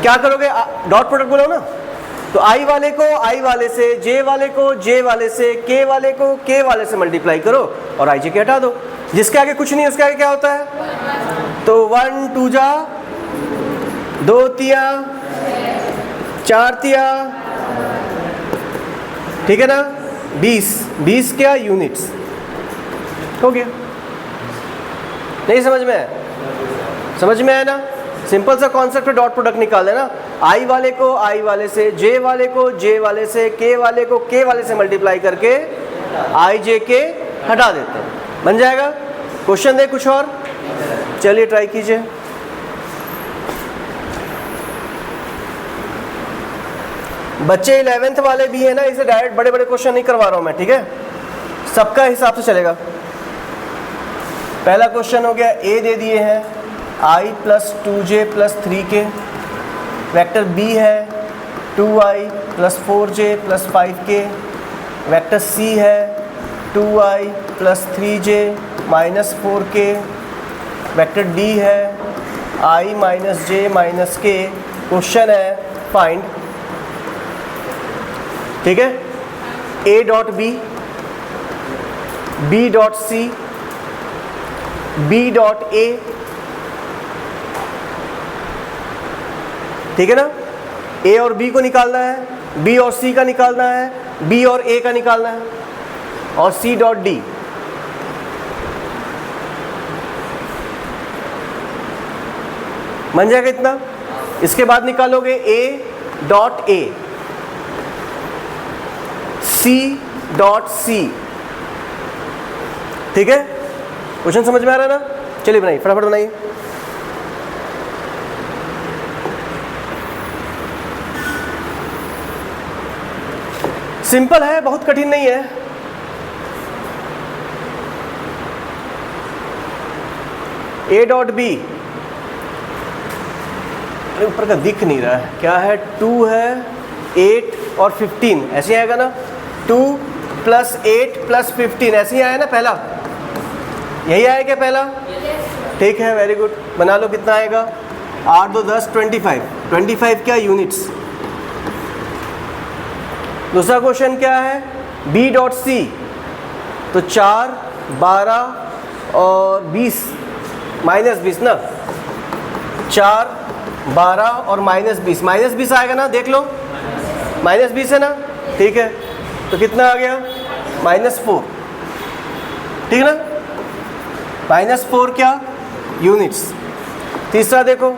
क्या करोगे? डॉट प्रोडक्ट बोलो ना। तो i वाले को i वाले से, j वाले को j वाले से, k वाले को k वाले से मल्टीप्लाई करो और i j k हटा दो। जिसके आगे कुछ नहीं, उसके आगे क्या होता है? तो 1 2 जा 2 तिया 4 तिया, ठीक है ना? 20 क्या यूनिट्स हो गया। नहीं समझ में आया? समझ में आया ना? सिंपल सा कॉन्सेप्ट है, डॉट प्रोडक्ट निकाल देना। i वाले को i वाले से, j वाले को j वाले से, k वाले को k वाले से मल्टीप्लाई करके i j k हटा देते हैं। बन जाएगा? क्वेश्चन दे कुछ और? चलिए ट्राई कीजिए। बच्चे 11th वाले भी है ना, इसे डायरेक्ट बड़े बड़े क्वेश्चन नहीं करवा रहा हूं मैं, ठीक है? सबका हिसाब से चलेगा। पहला क्वेश्चन हो गया, a दे दिए हैं i plus 2j plus 3k, vector b है 2i plus 4j plus 5k, vector c है 2i plus 3j minus 4k, vector d है i minus j minus k। Question है फाइंड, ठीक है? a dot b, b dot c, b dot a, ठीक है ना? a और b को निकालना है, b और c का निकालना है, b और a का निकालना है और c डॉट d। बन जाएगा इतना। इसके बाद निकालोगे a dot a, c dot c, ठीक है? क्वेश्चन समझ में आ रहा है ना? चलिए बनाइए, फटाफट बनाइए। सिंपल है, बहुत कठिन नहीं है। ए डॉट बी, ऊपर का दिख नहीं रहा है, क्या है, 2 है, 8 और 15 ऐसे आएगा ना, 2 + 8 + 15 ऐसे ही आया ना पहला, यही आया क्या पहला? ठीक है, वेरी गुड, बना लो। कितना आएगा? 8 2 10 25, 25 क्या यूनिट्स। दूसरा क्वेश्चन क्या है, बी डॉट सी, तो 4 12 और 20 -20 ना, 4 12 और -20, -20 आएगा ना, देख लो -20 है ना, ठीक है, तो कितना आ गया, -4, ठीक है ना, -4 क्या यूनिट्स। तीसरा देखो,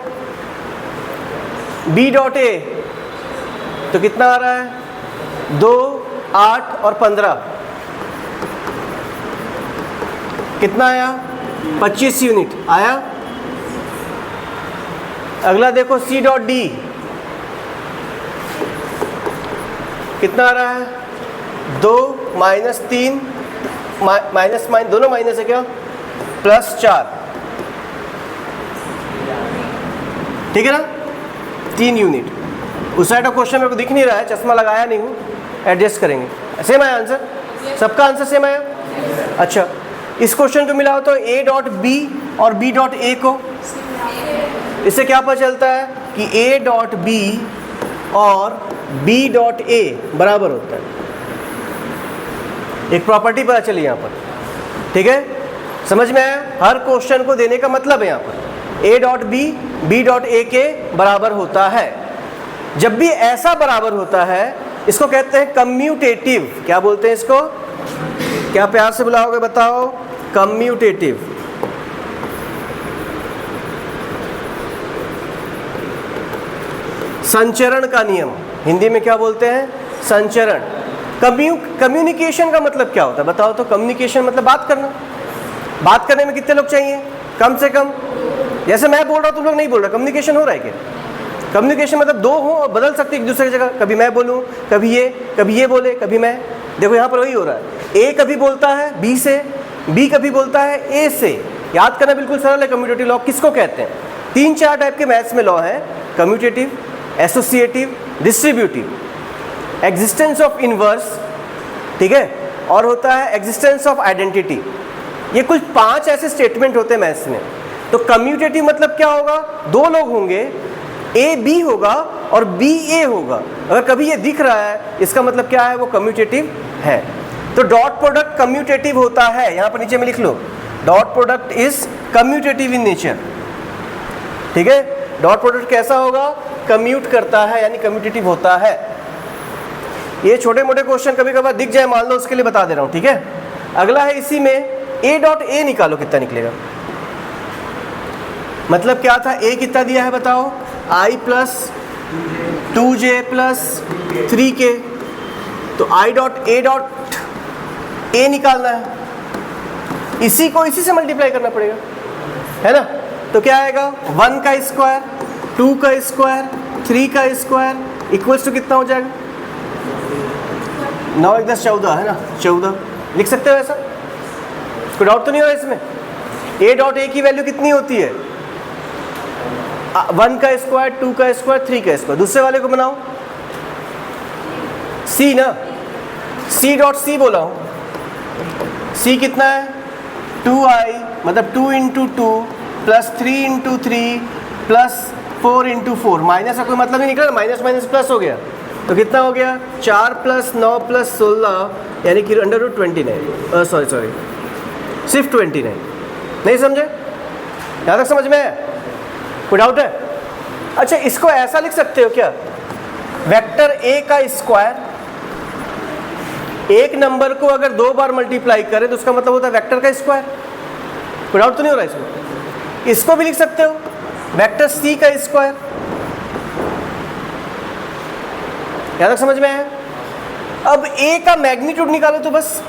बी डॉट ए, तो कितना आ रहा है, 2 8 और 15, कितना आया, 25 यूनिट आया। अगला देखो, सी डॉट डी, कितना आ रहा है, 2 -3 माइनस दोनों माइनस है क्या, +4, ठीक है ना, 3 यूनिट। उस साइड का क्वेश्चन मेरे को दिख नहीं रहा है, चश्मा लगाया नहीं हूँ, एडजस्ट करेंगे। सेम आया आंसर, सबका आंसर सेम आया। अच्छा, इस क्वेश्चन को मिला हो तो ए डॉट बी और बी डॉट ए को, इससे क्या पता चलता है कि ए डॉट बी और बी डॉट ए बराबर होता है। एक प्रॉपर्टी पता चली यहाँ पर, ठीक है, समझ में आया। हर क्वेश्चन को देने का मतलब है यहाँ पर A dot B B dot A के बराबर होता है। जब भी ऐसा बराबर होता है इसको कहते हैं कम्यूटेटिव। क्या बोलते हैं इसको, क्या प्यार से बुलाओगे बताओ, कम्यूटेटिव। संचरण का नियम, हिंदी में क्या बोलते हैं, संचरण। कम्युनिकेशन का मतलब क्या होता है बताओ तो। कम्युनिकेशन मतलब बात करना। बात करने में कितने लोग चाहिए, कम से कम, जैसे मैं बोल रहा हूँ तुम लोग नहीं बोल रहे, कम्युनिकेशन हो रहा है क्या। कम्युनिकेशन मतलब दो हो और बदल सकते एक दूसरे की जगह, कभी मैं बोलूँ, कभी ये बोले, कभी मैं। देखो यहाँ पर वही हो रहा है, ए कभी बोलता है बी से, बी कभी बोलता है ए से। याद करना बिल्कुल सरल है। कम्यूटेटिव लॉ किसको कहते हैं, 3-4 टाइप के मैथ्स में लॉ है, commutative, associative, distributive, existence of inverse, ठीक है, और होता है एग्जिस्टेंस ऑफ आइडेंटिटी। ये कुछ 5 ऐसे स्टेटमेंट होते हैं मैथ्स में। तो कम्यूटेटिव मतलब क्या होगा, दो लोग होंगे, ए बी होगा और बी ए होगा। अगर कभी ये दिख रहा है इसका मतलब क्या है, वो कम्यूटेटिव है। तो डॉट प्रोडक्ट कम्यूटेटिव होता है, यहाँ पर नीचे में लिख लो, dot product is commutative in nature, ठीक है। डॉट प्रोडक्ट कैसा होगा, कम्यूट करता है, यानी कम्यूटेटिव होता है। ये छोटे मोटे क्वेश्चन कभी कभार दिख जाए मान लो, उसके लिए बता दे रहा हूँ, ठीक है। अगला है इसी में ए डॉट ए निकालो, कितना निकलेगा। मतलब क्या था, ए कितना दिया है बताओ, i + 2j + 3k, तो i dot A dot A निकालना है, इसी को इसी से मल्टीप्लाई करना पड़ेगा, है ना। तो क्या आएगा, 1 का स्क्वायर, 2 का स्क्वायर, 3 का स्क्वायर इक्वल्स टू कितना हो जाएगा, 9 1 10 14 है ना, 14 लिख सकते हो ऐसा, कोई डाउट तो नहीं हो रहा इसमें। ए डॉट ए की वैल्यू कितनी होती है, 1 का स्क्वायर, 2 का स्क्वायर, 3 का स्क्वायर। दूसरे वाले को बनाओ, सी ना, सी डॉट सी बोला हूँ, सी कितना है, 2i मतलब 2 × 2 + 3 × 3 + 4 × 4। माइनस का कोई मतलब नहीं निकला, माइनस माइनस प्लस हो गया, तो कितना हो गया, 4 + 9 + 16 यानी कि √29। सॉरी सिर्फ 29। नहीं समझे, यहाँ तक समझ में है, कोई डाउट है। अच्छा, इसको ऐसा लिख सकते हो क्या, वेक्टर ए का स्क्वायर, एक नंबर को अगर 2 बार मल्टीप्लाई करें तो उसका मतलब होता है वेक्टर का स्क्वायर। कोई डाउट तो नहीं हो रहा इसमें। इसको भी लिख सकते हो, वेक्टर सी का स्क्वायर। यहाँ तक समझ में आया। अब ए का मैग्नीट्यूड निकालो तो बस,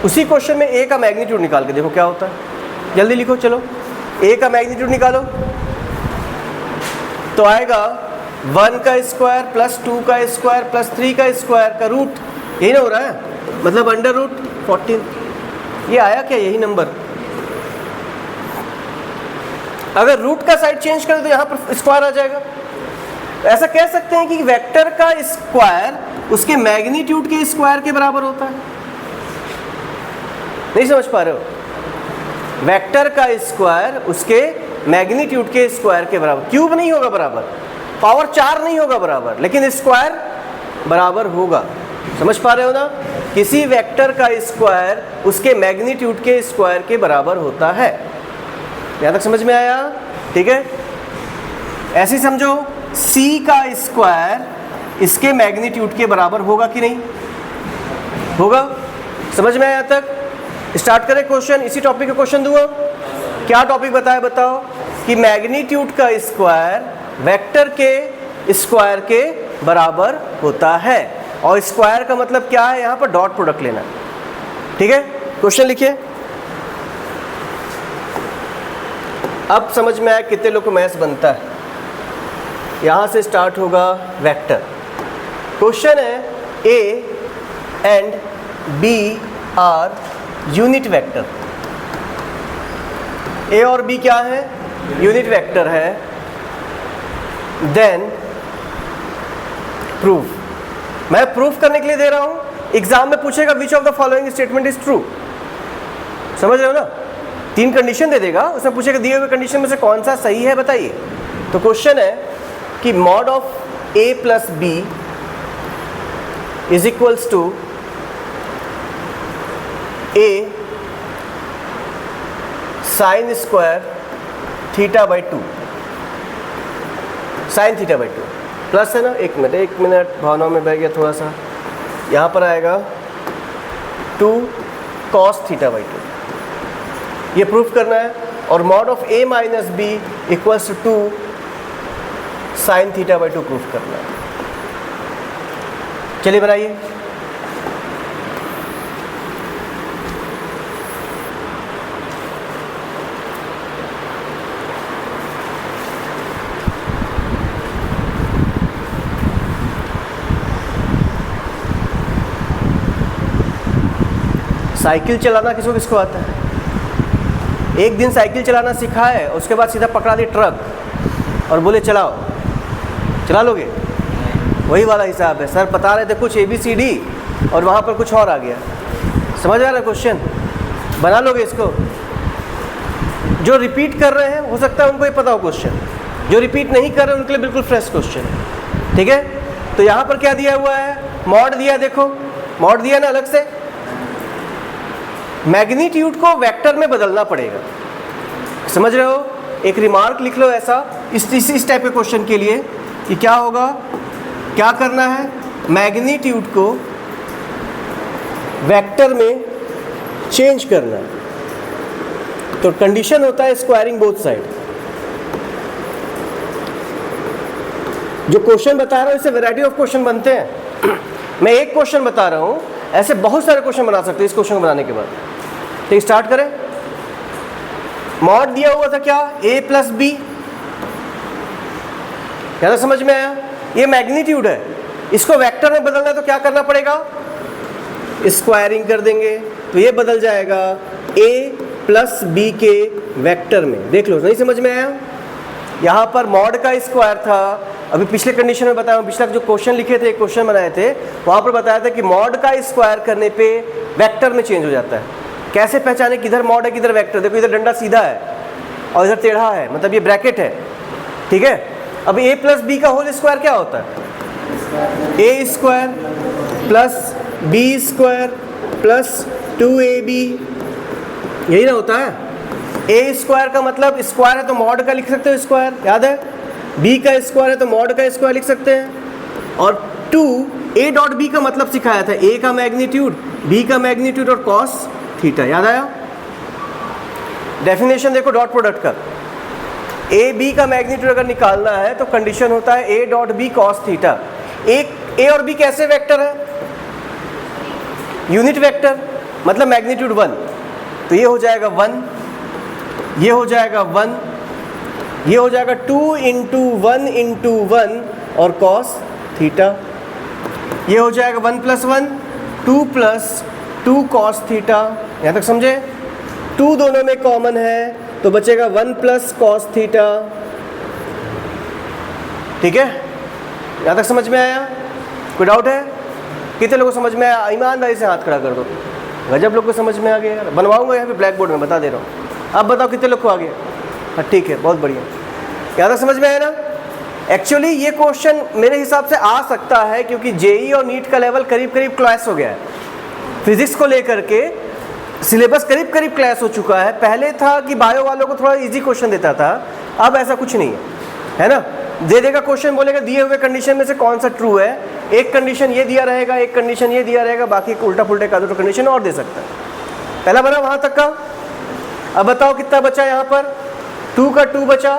उसी क्वेश्चन में ए का मैग्नीट्यूड निकाल के देखो क्या होता है। जल्दी लिखो, चलो ए का मैग्नीट्यूड निकालो, तो आएगा 1 का स्क्वायर प्लस 2 का स्क्वायर प्लस 3 का स्क्वायर का रूट, यही ना हो रहा है, मतलब अंडर रूट 14। ये आया क्या, यही नंबर। अगर रूट का साइड चेंज करें तो यहाँ पर स्क्वायर आ जाएगा। ऐसा कह सकते हैं कि वेक्टर का स्क्वायर उसके मैग्नीट्यूड के स्क्वायर के बराबर होता है। नहीं समझ पा रहे हो? वेक्टर का स्क्वायर उसके मैग्नीट्यूड के स्क्वायर के बराबर, क्यूब नहीं होगा बराबर, पावर 4 नहीं होगा बराबर, लेकिन स्क्वायर बराबर होगा। समझ पा रहे हो ना? किसी वेक्टर का स्क्वायर उसके मैग्नीट्यूड के स्क्वायर के बराबर होता है। यहाँ तक समझ में आया? ठीक है, ऐसे ही समझो, c का स्क्वायर इसके मैग्नीट्यूड के बराबर होगा कि नहीं होगा? समझ में आया? यहाँ तक स्टार्ट करें क्वेश्चन। इसी टॉपिक का क्वेश्चन दूंगा। क्या टॉपिक बताया, बताओ कि मैग्नीट्यूड का स्क्वायर वेक्टर के स्क्वायर के बराबर होता है, और स्क्वायर का मतलब क्या है, यहाँ पर डॉट प्रोडक्ट लेना। ठीक है, क्वेश्चन लिखिए। अब समझ में आया कितने लोग को मैथ्स बनता है। यहाँ से स्टार्ट होगा वेक्टर। क्वेश्चन है a and b are unit vector. A और बी क्या है? यूनिट वेक्टर है। Then proof. मैं प्रूफ करने के लिए दे रहा हूँ, एग्जाम में पूछेगा which of the following statement is true. समझ रहे हो ना? 3 कंडीशन दे देगा, उसमें पूछेगा दिए हुए कंडीशन में से कौन सा सही है बताइए। तो क्वेश्चन है कि mod of A plus B is equals to A sine square theta by 2, sine theta by 2 plus है ना, एक मिनट भावनाओं में बह गया थोड़ा सा, यहाँ पर आएगा 2 कॉस थीटा बाई 2, ये प्रूफ करना है। और mod of A minus B equals to 2 sine theta by 2 proof करना है। चलिए बनाइए। साइकिल चलाना किसको किसको आता है? एक दिन साइकिल चलाना सिखा है, उसके बाद सीधा पकड़ा दी ट्रक और बोले चलाओ, चला लोगे? वही वाला हिसाब है। सर बता रहे थे कुछ ABCD और वहाँ पर कुछ और आ गया। समझ आ रहा है क्वेश्चन? बना लोगे इसको? जो रिपीट कर रहे हैं हो सकता है उनको ही पता हो क्वेश्चन, जो रिपीट नहीं कर रहे उनके लिए बिल्कुल फ्रेश क्वेश्चन है। ठीक है, तो यहाँ पर क्या दिया हुआ है? मॉड दिया, देखो मॉड दिया ना अलग से। मैग्नीट्यूड को वेक्टर में बदलना पड़ेगा। समझ रहे हो? एक रिमार्क लिख लो ऐसा इस टाइप के क्वेश्चन के लिए कि क्या होगा, क्या करना है, मैग्नीट्यूड को वेक्टर में चेंज करना है। तो कंडीशन होता है स्क्वायरिंग बोथ साइड। जो क्वेश्चन बता रहा हूं इससे वैरायटी ऑफ क्वेश्चन बनते हैं। मैं एक क्वेश्चन बता रहा हूं, ऐसे बहुत सारे क्वेश्चन बना सकते हैं इस क्वेश्चन को बनाने के बाद। तो स्टार्ट करें। मॉड दिया हुआ था क्या? a plus B. क्या समझ में आया? ये मैग्नीट्यूड है, इसको वेक्टर में बदलना है तो क्या करना पड़ेगा? स्क्वायरिंग कर देंगे तो ये बदल जाएगा a प्लस बी के वेक्टर में। देख लो, नहीं समझ में आया? यहाँ पर मॉड का स्क्वायर था, अभी पिछले कंडीशन में बताया, पिछला जो क्वेश्चन लिखे थे, क्वेश्चन बनाए थे, वहाँ पर बताया था कि मॉड का स्क्वायर करने पे वेक्टर में चेंज हो जाता है। कैसे पहचाने किधर मॉड है किधर वेक्टर? देखो इधर डंडा सीधा है और इधर टेढ़ा है, मतलब ये ब्रैकेट है। ठीक है, अब a प्लस बी का होल स्क्वायर क्या होता है? a square plus b square plus 2ab, यही ना होता है? a स्क्वायर का मतलब स्क्वायर है तो मॉड का लिख सकते हो स्क्वायर, याद है? b का स्क्वायर है तो मॉड का स्क्वायर लिख सकते हैं। और 2 a डॉट b का मतलब सिखाया था, a का मैग्नीट्यूड, b का मैग्नीट्यूड और कॉस थीटा, याद आया? डेफिनेशन देखो डॉट प्रोडक्ट का, ए बी का मैग्नीट्यूड अगर निकालना है तो कंडीशन होता है A dot B cos theta. एक ए और बी कैसे वेक्टर है? यूनिट वेक्टर, मतलब मैग्नीट्यूड 1, तो ये हो जाएगा 1, ये हो जाएगा 1, ये हो जाएगा 2 इंटू 1 इंटू 1 और कॉस थीटा। ये हो जाएगा 1 + 1 2 + 2 कॉस थीटा। यहाँ तक समझे? 2 दोनों में कॉमन है तो बचेगा 1 + कॉस थीटा। ठीक है, यहाँ तक समझ में आया? कोई डाउट है? कितने लोगों को समझ में आया? ईमानदारी से हाथ खड़ा कर दो। गजब लोग को समझ में आ गया यार। बनवाऊंगा यहाँ पे ब्लैक बोर्ड में, बता दे रहा हूँ। अब बताओ कितने लोग को आ गया? हाँ ठीक है, बहुत बढ़िया। यहाँ तक समझ में आया ना? एक्चुअली ये क्वेश्चन मेरे हिसाब से आ सकता है क्योंकि जेई और नीट का लेवल करीब करीब क्लैश हो गया है। फिजिक्स को लेकर के सिलेबस करीब करीब क्लैश हो चुका है। पहले था कि बायो वालों को थोड़ा इजी क्वेश्चन देता था, अब ऐसा कुछ नहीं है ना? दे देगा क्वेश्चन, बोलेगा दिए हुए कंडीशन में से कौन सा ट्रू है। एक कंडीशन ये दिया रहेगा, एक कंडीशन ये दिया रहेगा, बाकी उल्टा पुल्टे का दो कंडीशन और दे सकता है। पहला बना वहाँ तक का। अब बताओ कितना बचा यहाँ पर? 2 का 2 बचा।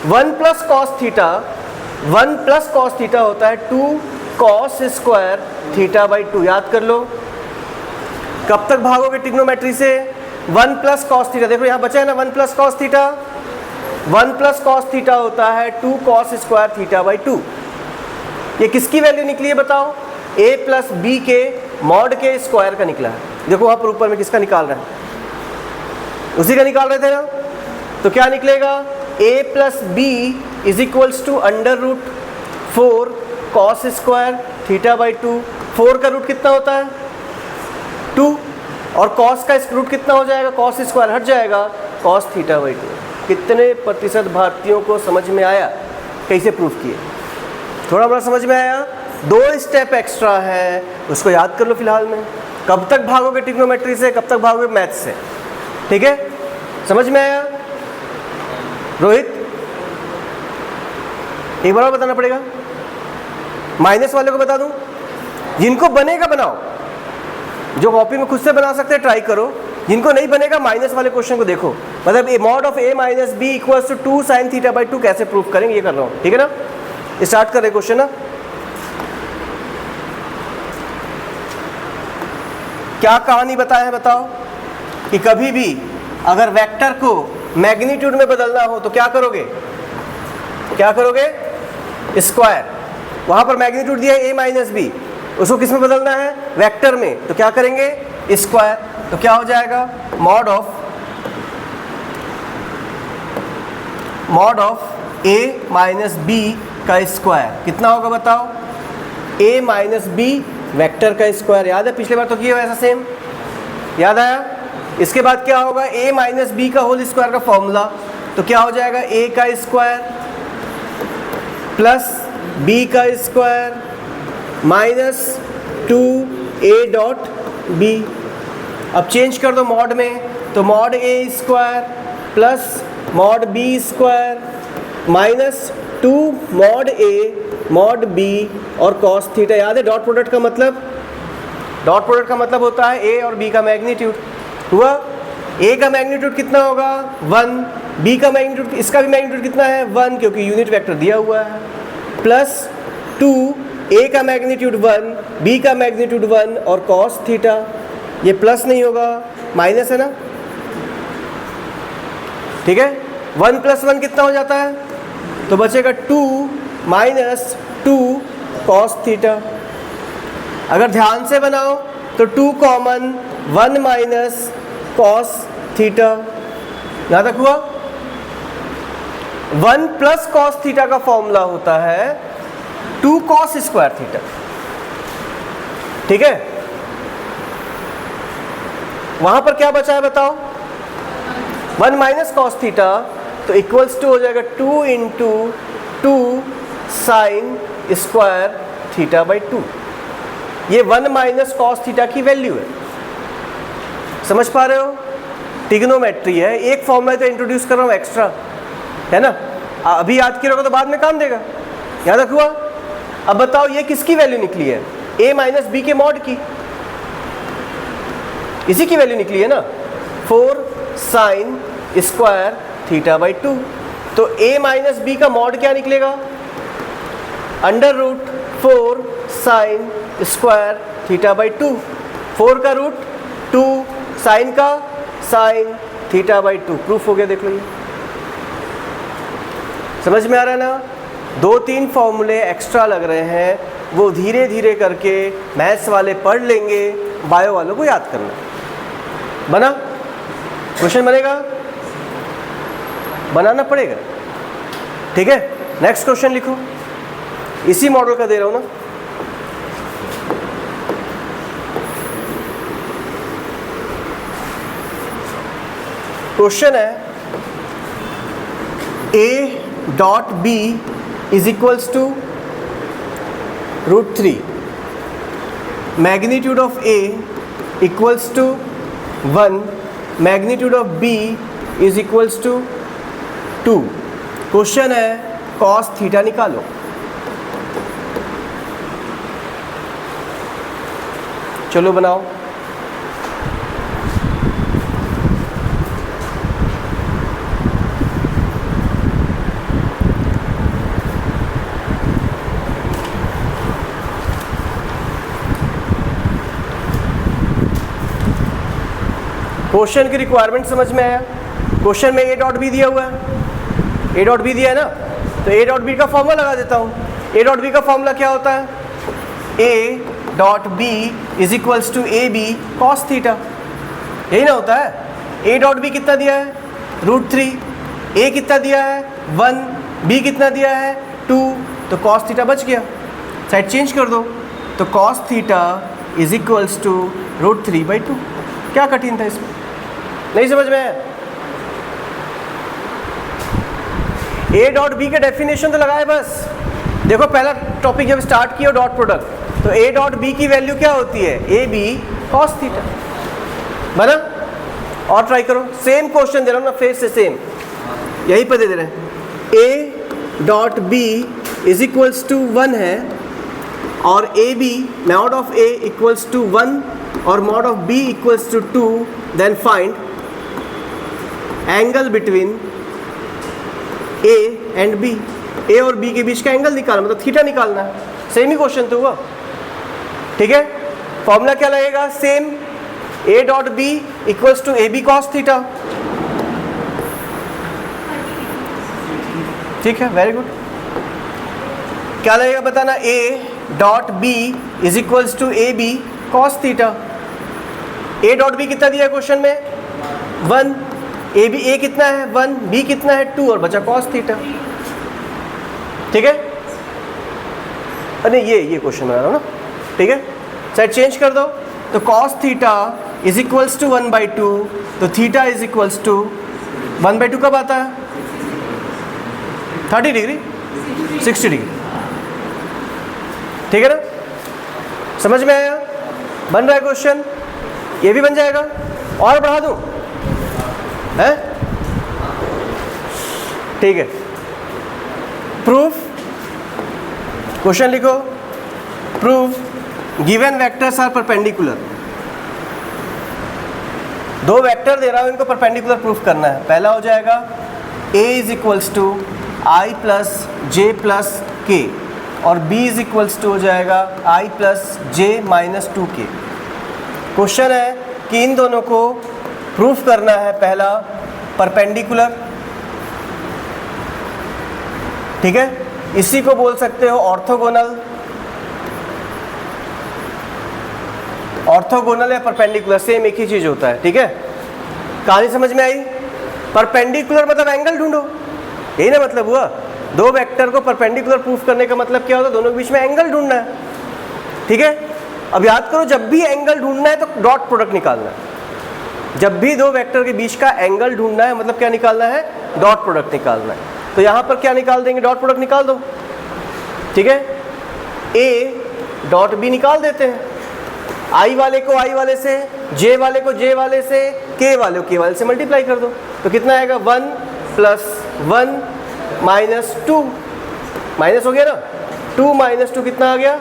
1 + cos थीटा, 1 + cos थीटा होता है 2 cos स्क्वायर थीटा बाई 2। याद कर लो। कब तक भागोगे ट्रिग्नोमेट्री से? 1 + cos थीटा। देखो यहाँ बचा है ना 1 + cos थीटा। 1 + cos थीटा होता है 2 cos स्क्वायर थीटा बाई 2। ये किसकी वैल्यू निकली है बताओ? a + b के मॉड के स्क्वायर का निकला है। देखो वहाँ पर ऊपर में किसका निकाल रहा है? उसी का निकाल रहे थे ना। तो क्या निकलेगा? a + b = √4 cos square theta by 2। 4 का रूट कितना होता है? 2। और cos का रूट कितना हो जाएगा? cos स्क्वायर हट जाएगा, cos थीटा बाई 2। कितने प्रतिशत भारतीयों को समझ में आया? कैसे प्रूफ किए? थोड़ा बड़ा समझ में आया? 2 स्टेप एक्स्ट्रा है, उसको याद कर लो फिलहाल में। कब तक भागोगे ट्रिग्नोमेट्री से, कब तक भागोगे मैथ से? ठीक है, समझ में आया? रोहित एक बार और बताना पड़ेगा। माइनस वाले को बता दूं? जिनको बनेगा बनाओ, जो कॉपी में खुद से बना सकते हैं ट्राई करो। जिनको नहीं बनेगा माइनस वाले क्वेश्चन को देखो। मतलब mod of a - b = 2 sin theta by 2 कैसे प्रूफ करेंगे ये कर रहा हूँ। ठीक है ना? स्टार्ट कर रहे क्वेश्चन ना। क्या कहानी बताया है बताओ? कि कभी भी अगर वेक्टर को मैग्नीट्यूड में बदलना हो तो क्या करोगे? क्या करोगे? स्क्वायर। वहां पर मैग्नीट्यूड दिया है a - b, उसको किस में बदलना है? वेक्टर में। तो क्या करेंगे? स्क्वायर। तो क्या हो जाएगा? मॉड ऑफ a - b का स्क्वायर कितना होगा बताओ? a - b वेक्टर का स्क्वायर। याद है पिछली बार तो किया वैसा सेम? याद आया? इसके बाद क्या होगा? a - b का होल स्क्वायर का फॉर्मूला। तो क्या हो जाएगा? a का स्क्वायर प्लस b का स्क्वायर माइनस 2a.b। अब चेंज कर दो मॉड में, तो mod a square plus mod b square minus 2 mod a mod b और cos थीटा। याद है डॉट प्रोडक्ट का मतलब? डॉट प्रोडक्ट का मतलब होता है a और b का मैग्नीट्यूड। हुआ? a का मैग्नीट्यूड कितना होगा? 1। b का मैग्नीट्यूड, इसका भी मैग्नीट्यूड कितना है? 1, क्योंकि यूनिट वेक्टर दिया हुआ है। प्लस 2 a का मैग्नीट्यूड 1, b का मैग्नीट्यूड 1 और cos थीटा। ये प्लस नहीं होगा, माइनस है ना? ठीक है, 1 + 1 कितना हो जाता है? तो बचेगा 2 - 2 cos थीटा। अगर ध्यान से बनाओ तो 2 कॉमन, 1 - cos थीटा। यहाँ तक हुआ? 1 + cos थीटा का फॉर्मूला होता है 2 cos स्क्वायर थीटा। ठीक है, वहां पर क्या बचा है बताओ? 1 - cos थीटा तो इक्वल्स टू हो जाएगा 2 × 2 sin स्क्वायर थीटा बाई 2। ये 1 - cos थीटा की वैल्यू है। समझ पा रहे हो? ट्रिग्नोमेट्री है, एक फॉर्मूला तो इंट्रोड्यूस कर रहा हूँ एक्स्ट्रा, है ना? अभी याद किया होगा तो बाद में काम देगा। याद रखुआ? अब बताओ ये किसकी वैल्यू निकली है? a - b के मॉड की, इसी की वैल्यू निकली है ना? 4 sin स्क्वायर थीटा बाई 2। तो a - b का मॉड क्या निकलेगा? √4 sin स्क्वायर थीटा बाई 2। 4 का रूट 2, साइन का साइन थीटा बाई 2। प्रूफ हो गया, देख लो ये। समझ में आ रहा है ना? 2-3 फॉर्मूले एक्स्ट्रा लग रहे हैं, वो धीरे धीरे करके मैथ्स वाले पढ़ लेंगे, बायो वालों को याद करना। बना? क्वेश्चन बनेगा? बनाना पड़ेगा, ठीक है। नेक्स्ट क्वेश्चन लिखो, इसी मॉडल का दे रहा हूं ना। क्वेश्चन है a.b is equals to √3, magnitude of a equals to 1, magnitude of b is equals to 2। Question है cos थीटा निकालो। चलो बनाओ। क्वेश्चन की रिक्वायरमेंट समझ में आया? क्वेश्चन में a.b दिया हुआ है, a.b दिया है ना, तो a.b का फॉर्मूला लगा देता हूँ। a.b का फॉर्मूला क्या होता है? a.b is equals to ab cos theta, यही ना होता है। a.b कितना दिया है? √3, a कितना दिया है? 1, b कितना दिया है? 2, तो cos थीटा बच गया, साइड चेंज कर दो, तो cos theta is equals to √3/2। क्या कठिन था इसमें? नहीं समझ में आया? a.b का डेफिनेशन तो लगाए बस। देखो पहला टॉपिक जब स्टार्ट किया डॉट प्रोडक्ट, तो a.b की वैल्यू क्या होती है? ab cos theta. बना? और ट्राई करो, सेम क्वेश्चन दे रहा हूँ ना, फिर से सेम यही पर दे रहे हैं। a.b इज इक्वल्स टू 1 है, और ab mod of a equals to 1 और mod of b equals to 2, then find angle between a and b। a और b के बीच का एंगल निकालना, मतलब थीटा निकालना है। सेम ही क्वेश्चन तो हुआ, ठीक है। फॉर्मूला क्या लगेगा? Same, a.b equals to ab cos theta, ठीक है, वेरी गुड। क्या लगेगा बताना? a.b is equals to ab cos theta. a.b कितना दिया है क्वेश्चन में? 1, a कितना है? 1, b कितना है? 2, और बचा cos थीटा, ठीक है। अरे ये क्वेश्चन बना रहा हूँ ना, ठीक है। साइड चेंज कर दो, तो cos theta is equals to 1/2, तो थीटा इज इक्वल्स टू 1/2 कब आता है? 30 डिग्री, 60 डिग्री, ठीक है ना। समझ में आया? बन रहा है क्वेश्चन, ये भी बन जाएगा। और बढ़ा दूं है? ठीक है। प्रूफ, क्वेश्चन लिखो। Proof given vectors are perpendicular. दो वेक्टर दे रहा हूं, इनको परपेंडिकुलर प्रूफ करना है। पहला हो जाएगा a is equals to i plus J plus K, और b इज इक्वल्स टू हो जाएगा i plus J minus 2k। Question है कि इन दोनों को प्रूफ करना है। पहला परपेंडिकुलर, ठीक है, इसी को बोल सकते हो ऑर्थोगोनल। ऑर्थोगोनल या परपेंडिकुलर सेम एक ही चीज होता है, ठीक है। कहानी समझ में आई? परपेंडिकुलर मतलब एंगल ढूंढो, यही ना मतलब हुआ। दो वेक्टर को परपेंडिकुलर प्रूफ करने का मतलब क्या होता है? दोनों के बीच में एंगल ढूंढना है, ठीक है। अब याद करो, जब भी एंगल ढूंढना है तो डॉट प्रोडक्ट निकालना है। जब भी दो वेक्टर के बीच का एंगल ढूंढना है, मतलब क्या निकालना है? डॉट प्रोडक्ट निकालना है। तो यहाँ पर क्या निकाल देंगे? डॉट प्रोडक्ट निकाल दो, ठीक है। a डॉट b निकाल देते हैं। i वाले को i वाले से, j वाले को j वाले से, k वाले को k वाले से मल्टीप्लाई कर दो, तो कितना आएगा? 1 + 1 - 2, माइनस हो गया ना। 2 - 2 कितना आ गया?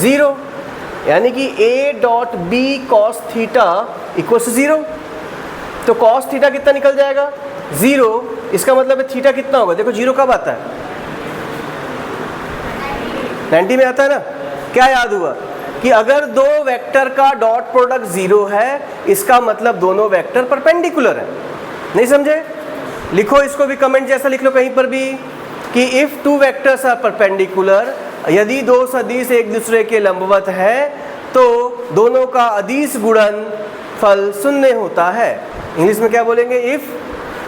0, यानी कि a.b cos थीटा इक्वल्स 0। तो cos थीटा कितना निकल जाएगा? 0। इसका मतलब है थीटा कितना होगा? देखो 0 कब आता है? 90 में आता है ना। क्या याद हुआ कि अगर दो वेक्टर का डॉट प्रोडक्ट 0 है, इसका मतलब दोनों वेक्टर परपेंडिकुलर है। नहीं समझे? लिखो इसको भी, कमेंट जैसा लिख लो कहीं पर भी। कि if two vectors are perpendicular, यदि दो सदिश एक दूसरे के लंबवत है तो दोनों का अदिश गुणनफल शून्य होता है। इंग्लिश में क्या बोलेंगे? If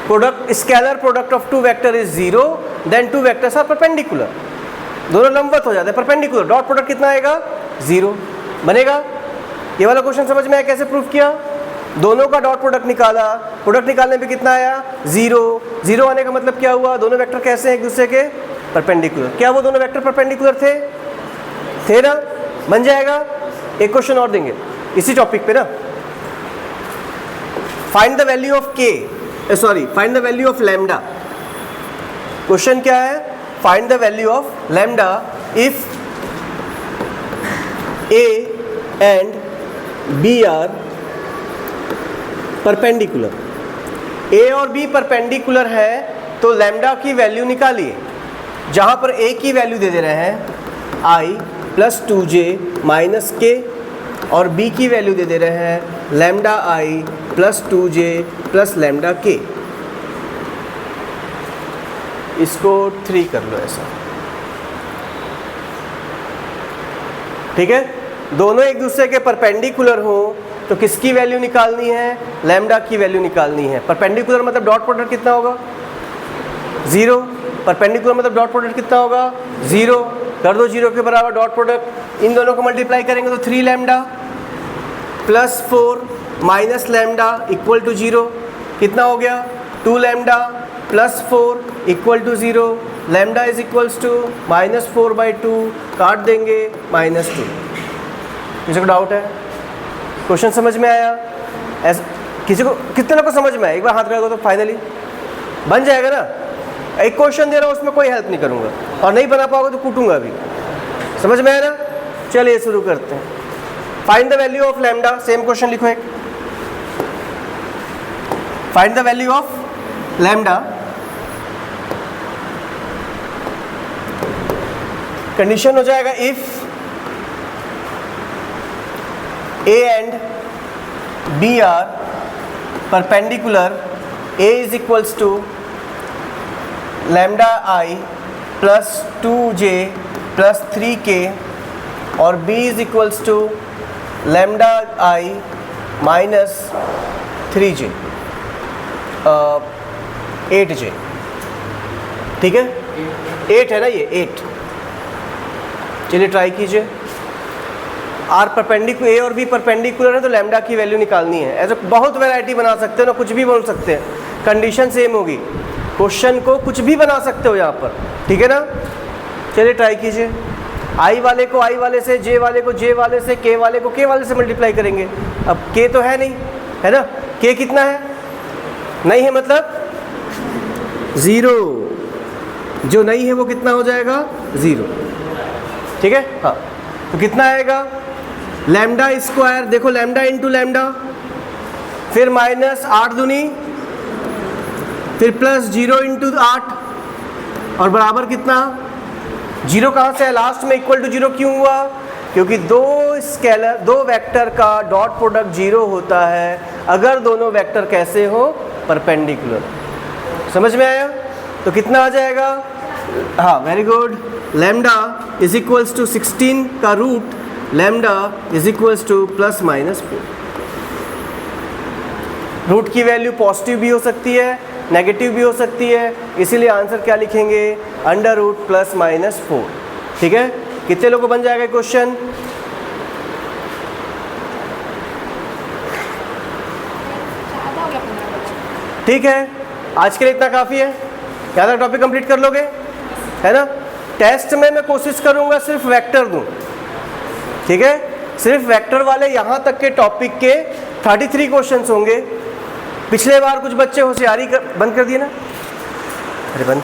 product scalar product of two vector is 0 then two vectors are perpendicular. दोनों लंबवत हो जाते हैं, परपेंडिकुलर, डॉट प्रोडक्ट कितना आएगा? 0 बनेगा। ये वाला क्वेश्चन समझ में आया कैसे प्रूफ किया? दोनों का डॉट प्रोडक्ट निकाला, प्रोडक्ट निकालने पे कितना आया? 0। 0 आने का मतलब क्या हुआ? दोनों वेक्टर कैसे हैं एक दूसरे के? परपेंडिकुलर। क्या वो दोनों वेक्टर परपेंडिकुलर थे ना? बन जाएगा। एक क्वेश्चन और देंगे इसी टॉपिक पे ना। Find the value of k, sorry find the value of lambda. Question क्या है? Find the value of lambda if a and b are perpendicular. A और बी परपेंडिकुलर है तो लैम्डा की वैल्यू निकालिए। जहां पर ए की वैल्यू दे रहे हैं i प्लस 2j माइनस के और b की वैल्यू दे रहे हैं lambda i plus 2j plus lambda के। इसको 3 कर लो ऐसा, ठीक है। दोनों एक दूसरे के परपेंडिकुलर हो तो किसकी वैल्यू निकालनी है? लैम्डा की वैल्यू निकालनी है। परपेंडिकुलर मतलब डॉट प्रोडक्ट कितना होगा? 0। परपेंडिकुलर मतलब डॉट प्रोडक्ट कितना होगा? 0। कर दो 0 के बराबर डॉट प्रोडक्ट। इन दोनों को मल्टीप्लाई करेंगे तो 3 lambda plus 4 minus lambda equal to 0 कितना हो गया? 2 lambda plus 4 equal to 0। Lambda is equals to -4/2, काट देंगे -2। किसी को डाउट है? क्वेश्चन समझ में आया? ऐसा किसी को, कितने लोग को समझ में आया? एक बार हाथ रखो तो फाइनली बन जाएगा ना। एक क्वेश्चन दे रहा हूँ उसमें कोई हेल्प नहीं करूँगा, और नहीं बना पाओगे तो कूटूंगा भी। समझ में आया ना? चलिए शुरू करते हैं। Find the value of lambda. Same question लिखो एक। Find the value of lambda. Condition हो जाएगा if A and B are perpendicular, A is equals to lambda I plus 2j plus 3k और B is equals to lambda I minus 3j 8j। ठीक है, 8 है ना ये 8। चलिए try कीजिए। आर परपेंडिकुलर, ए और बी परपेंडिकुलर है तो लैम्डा की वैल्यू निकालनी है। ऐसे बहुत वैरायटी बना सकते हो ना, कुछ भी बोल सकते हैं, कंडीशन सेम होगी। क्वेश्चन को कुछ भी बना सकते हो यहाँ पर, ठीक है ना। चलिए ट्राई कीजिए। आई वाले को आई वाले से, जे वाले को जे वाले से, के वाले को के वाले से मल्टीप्लाई करेंगे। अब के तो है नहीं, है ना। के कितना है? नहीं है मतलब 0। जो नहीं है वो कितना हो जाएगा? 0। ठीक है, हाँ। तो कितना आएगा? लैम्डा स्क्वायर, देखो लैम्डा इंटू लैम्डा, फिर माइनस 8 दूनी, फिर प्लस 0 इंटू 8 और बराबर कितना? 0 कहाँ से है? लास्ट में इक्वल टू 0 क्यों हुआ? क्योंकि दो स्केलर, दो वेक्टर का डॉट प्रोडक्ट 0 होता है अगर दोनों वेक्टर कैसे हो? परपेंडिकुलर। समझ में आया? तो कितना आ जाएगा? हाँ, very good. Lambda is equals to 16 का root lambda is equals to plus minus 4। Root की वैल्यू पॉजिटिव भी हो सकती है, नेगेटिव भी हो सकती है, इसीलिए आंसर क्या लिखेंगे? Under root plus minus 4। ठीक है, कितने लोगों को बन जाएगा क्वेश्चन? ठीक है, आज के लिए इतना काफ़ी है। क्या तक टॉपिक कंप्लीट कर लोगे? है ना। टेस्ट में मैं कोशिश करूंगा सिर्फ वेक्टर दूं, ठीक है। सिर्फ वेक्टर वाले यहाँ तक के टॉपिक के 33 क्वेश्चंस होंगे। पिछले बार कुछ बच्चे होशियारी बंद कर दिए ना, अरे बंद